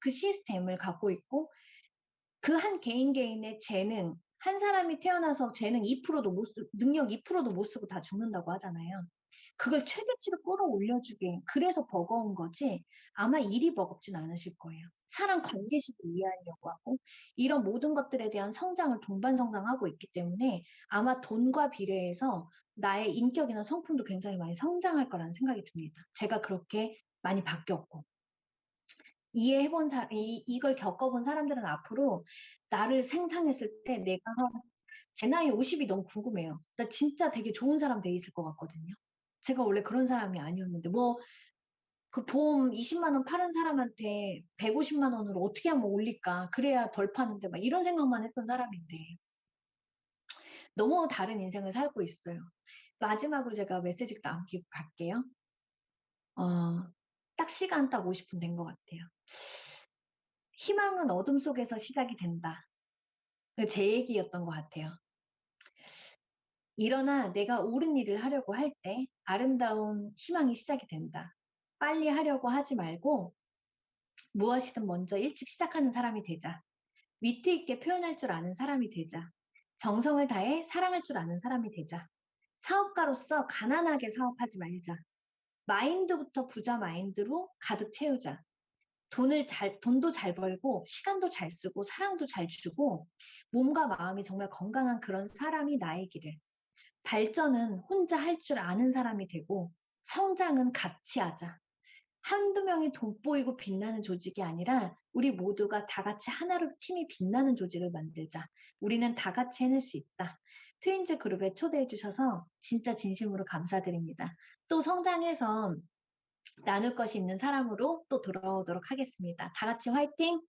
그 시스템을 갖고 있고 그 한 개인 개인의 재능, 한 사람이 태어나서 재능 2%도 못 능력 2%도 못 쓰고 다 죽는다고 하잖아요. 그걸 최대치로 끌어올려주게 그래서 버거운 거지 아마 일이 버겁진 않으실 거예요. 사람 관계식을 이해하려고 하고 이런 모든 것들에 대한 성장을 동반성장하고 있기 때문에 아마 돈과 비례해서 나의 인격이나 성품도 굉장히 많이 성장할 거라는 생각이 듭니다. 제가 그렇게 많이 바뀌었고 이걸 겪어본 사람들은 앞으로 나를 생상했을 때 내가 제 나이 50이 너무 궁금해요. 나 진짜 되게 좋은 사람 돼 있을 것 같거든요. 제가 원래 그런 사람이 아니었는데, 뭐, 그 보험 20만 원 파는 사람한테 150만 원으로 어떻게 하면 올릴까? 그래야 덜 파는데, 막 이런 생각만 했던 사람인데, 너무 다른 인생을 살고 있어요. 마지막으로 제가 메시지 남기고 갈게요. 어, 딱 시간 딱 50분 된 것 같아요. 희망은 어둠 속에서 시작이 된다. 제 얘기였던 것 같아요. 일어나 내가 옳은 일을 하려고 할 때 아름다운 희망이 시작이 된다. 빨리 하려고 하지 말고 무엇이든 먼저 일찍 시작하는 사람이 되자. 위트 있게 표현할 줄 아는 사람이 되자. 정성을 다해 사랑할 줄 아는 사람이 되자. 사업가로서 가난하게 사업하지 말자. 마인드부터 부자 마인드로 가득 채우자. 돈도 잘 벌고, 시간도 잘 쓰고, 사랑도 잘 주고, 몸과 마음이 정말 건강한 그런 사람이 나의 길을. 발전은 혼자 할 줄 아는 사람이 되고, 성장은 같이 하자. 한두 명이 돋보이고 빛나는 조직이 아니라 우리 모두가 다 같이 하나로 팀이 빛나는 조직을 만들자. 우리는 다 같이 해낼 수 있다. 트윈즈 그룹에 초대해 주셔서 진짜 진심으로 감사드립니다. 또 성장해서 나눌 것이 있는 사람으로 또 돌아오도록 하겠습니다. 다 같이 화이팅!